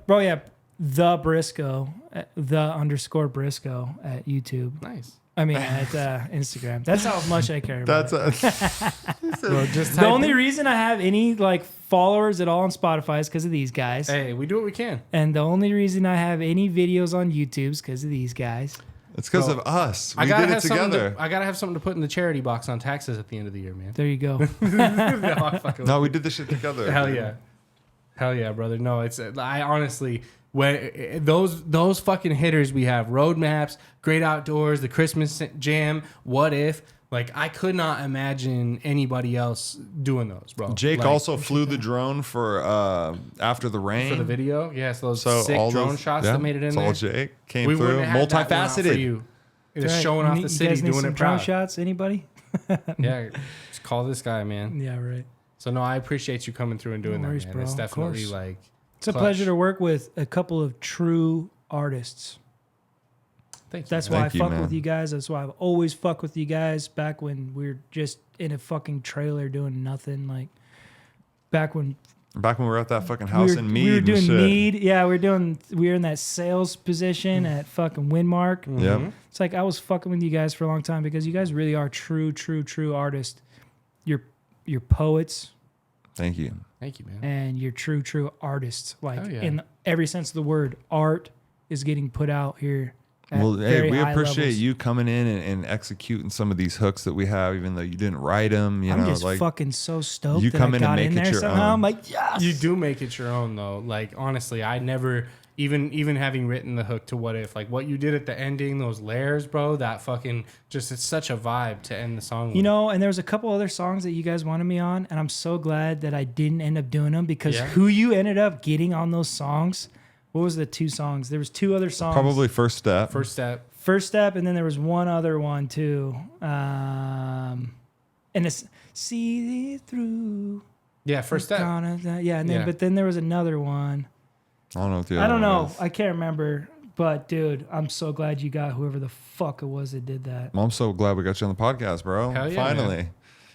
bro, yeah, the Briscoe, the _Briscoe at YouTube. Nice. I mean, at Instagram. That's how much I care about That's it. Bro, just The only reason I have any like followers at all on Spotify is because of these guys. Hey, we do what we can. And the only reason I have any videos on YouTube is because of these guys. it's because Bro, of us. I We gotta did it have something. together. I gotta have something to put in the charity box on taxes at the end of the year, man. There you go. No, I fucking No, we did this shit together. Hell yeah, brother. No, it's I honestly when those fucking hitters we have, roadmaps, great outdoors, the Christmas jam, what if? Like, I could not imagine anybody else doing those, bro. Jake Like, also flew the drone for After the Rain. for the video. Yes, those So sick all drone those, shots yeah, that made it in it's there. all Jake came We through, wouldn't have had that one out for multifaceted. you. It is Right. showing off the You city, guys need doing some it drone proud. shots? Anybody? Yeah, just call this guy, man. Yeah, right. So no, I appreciate you coming through and doing No worries, that, man. bro. It's Of definitely course. like It's a clutch. pleasure to work with a couple of true artists. Thank you. That's man. why Thank you, I fuck man. with you guys. That's why I've always fucked with you guys back when we were just in a fucking trailer doing nothing. Like back when Back when we were at that fucking house in Mead we were and doing shit. Mead. Yeah, we were in that sales position at fucking Windmark. Yep. It's like I was fucking with you guys for a long time because you guys really are true artists. You're poets Thank you. Thank you, man. and you're true artists. Like Oh, yeah. in every sense of the word, art is getting put out here. at Well, hey, very we high appreciate levels. you coming in and executing some of these hooks that we have, even though you didn't write them. You I'm know, just like fucking so stoked you that come I in and got make in it there your somehow. own. I'm like, yes. You do make it your own though. Like honestly, I never even having written the hook to What If, like what you did at the ending, those layers, bro, that fucking just it's such a vibe to end the song with. You know, and there was a couple other songs that you guys wanted me on, and I'm so glad that I didn't end up doing them because Yeah. who you ended up getting on those songs, what was the 2 songs? There was 2 other songs. probably First Step. First Step. First Step, and then there was one other one too. And it's See Through. Yeah, First Step. Yeah, and then Yeah. but then there was another one. I don't know what the I other don't one know. is. I can't remember. But dude, I'm so glad you got whoever the fuck it was that did that. Well, I'm so glad we got you on the podcast, bro. Hell yeah, Finally. man.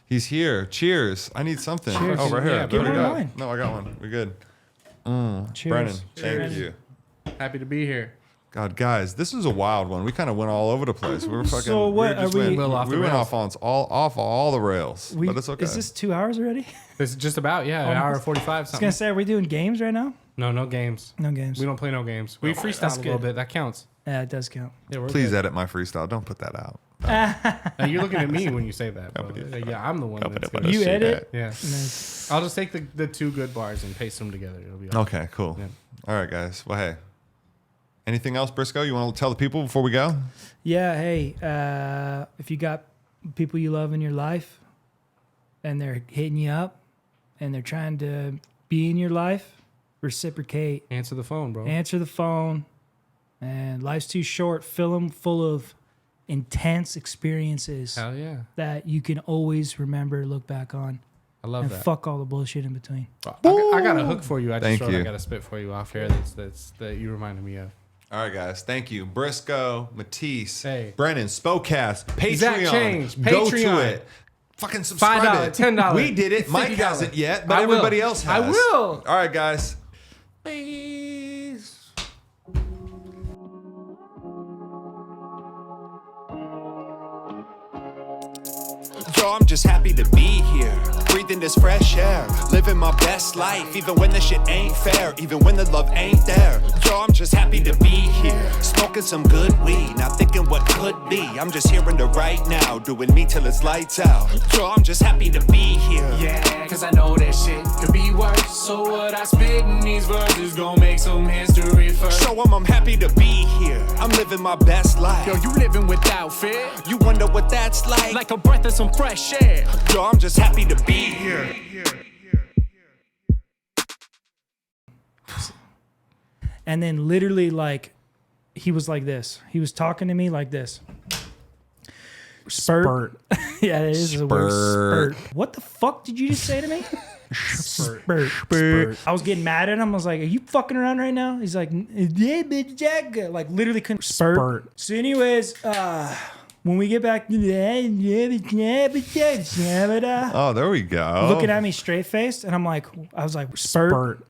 He's here. Cheers. I need something. Cheers. Oh, right here. Yeah, What give do me we got? mine. No, I got one. We good. Cheers. Brennan, Cheers. thank you. Happy to be here. God, guys, this is a wild one. We kind of went all over the place. We were fucking. So what, just are we- went, Little off we the went rails. off all the rails, We, but it's okay. Is this 2 hours already? This is just about an hour 45 I was something. gonna say, are we doing games right now? No games. No games. We don't play no games. We That's freestyle a little good. bit. That counts. Yeah, it does count. Yeah, we're Please good. edit my freestyle. Don't put that out. Now, you're looking at me when you say that, bro. Yeah, I'm the one that's gonna. You edit? Yeah. Nice. I'll just take the 2 good bars and paste them together. It'll be all right. Okay, cool. Yeah. All right, guys. Well, hey. Anything else, Briscoe? You want to tell the people before we go? Yeah, hey, if you got people you love in your life and they're hitting you up and they're trying to be in your life, reciprocate. Answer the phone, bro. Answer the phone. And life's too short. Fill them full of intense experiences Hell yeah. that you can always remember, look back on, I love and that. fuck all the bullshit in between. I got a hook for you. I Thank just wrote, you. I got to spit for you off here. That you reminded me of. All right, guys. Thank you. Briscoe, Matisse, Hey. Brennan, Spokecast, Exact Patreon. change. Go to Patreon. it. Fucking subscribe $5, it. $10, We did it. Mike $50. hasn't yet, but I will. everybody else has. I will. All right, guys. Peace. Yo, I'm just happy to be here, breathing this fresh air, living my best life, even when the shit ain't fair, even when the love ain't there. Yo, I'm just happy to be here, smoking some good weed, not thinking what could be. I'm just here in the right now, doing me till it's lights out. Yo, I'm just happy to be here. Yeah, cause I know that shit could be worse. So what I spit in these verses gon' make some history first. Show 'em I'm happy to be here, I'm living my best life. Yo, you living without fear, You wonder what that's like a breath of some fresh air. Yo, I'm just happy to be here. And then literally, like, he was like this. He was talking to me like this. Spurt. Yeah, it is a word. Spurt. What the fuck did you just say to me? Spurt. I was getting mad at him. I was like, "Are you fucking around right now?" He's like, "Yeah, bitch, Jack." Like, literally couldn't spurt. So, anyways, when we get back, Oh, there we go. looking at me straight faced, and I was like, spurt.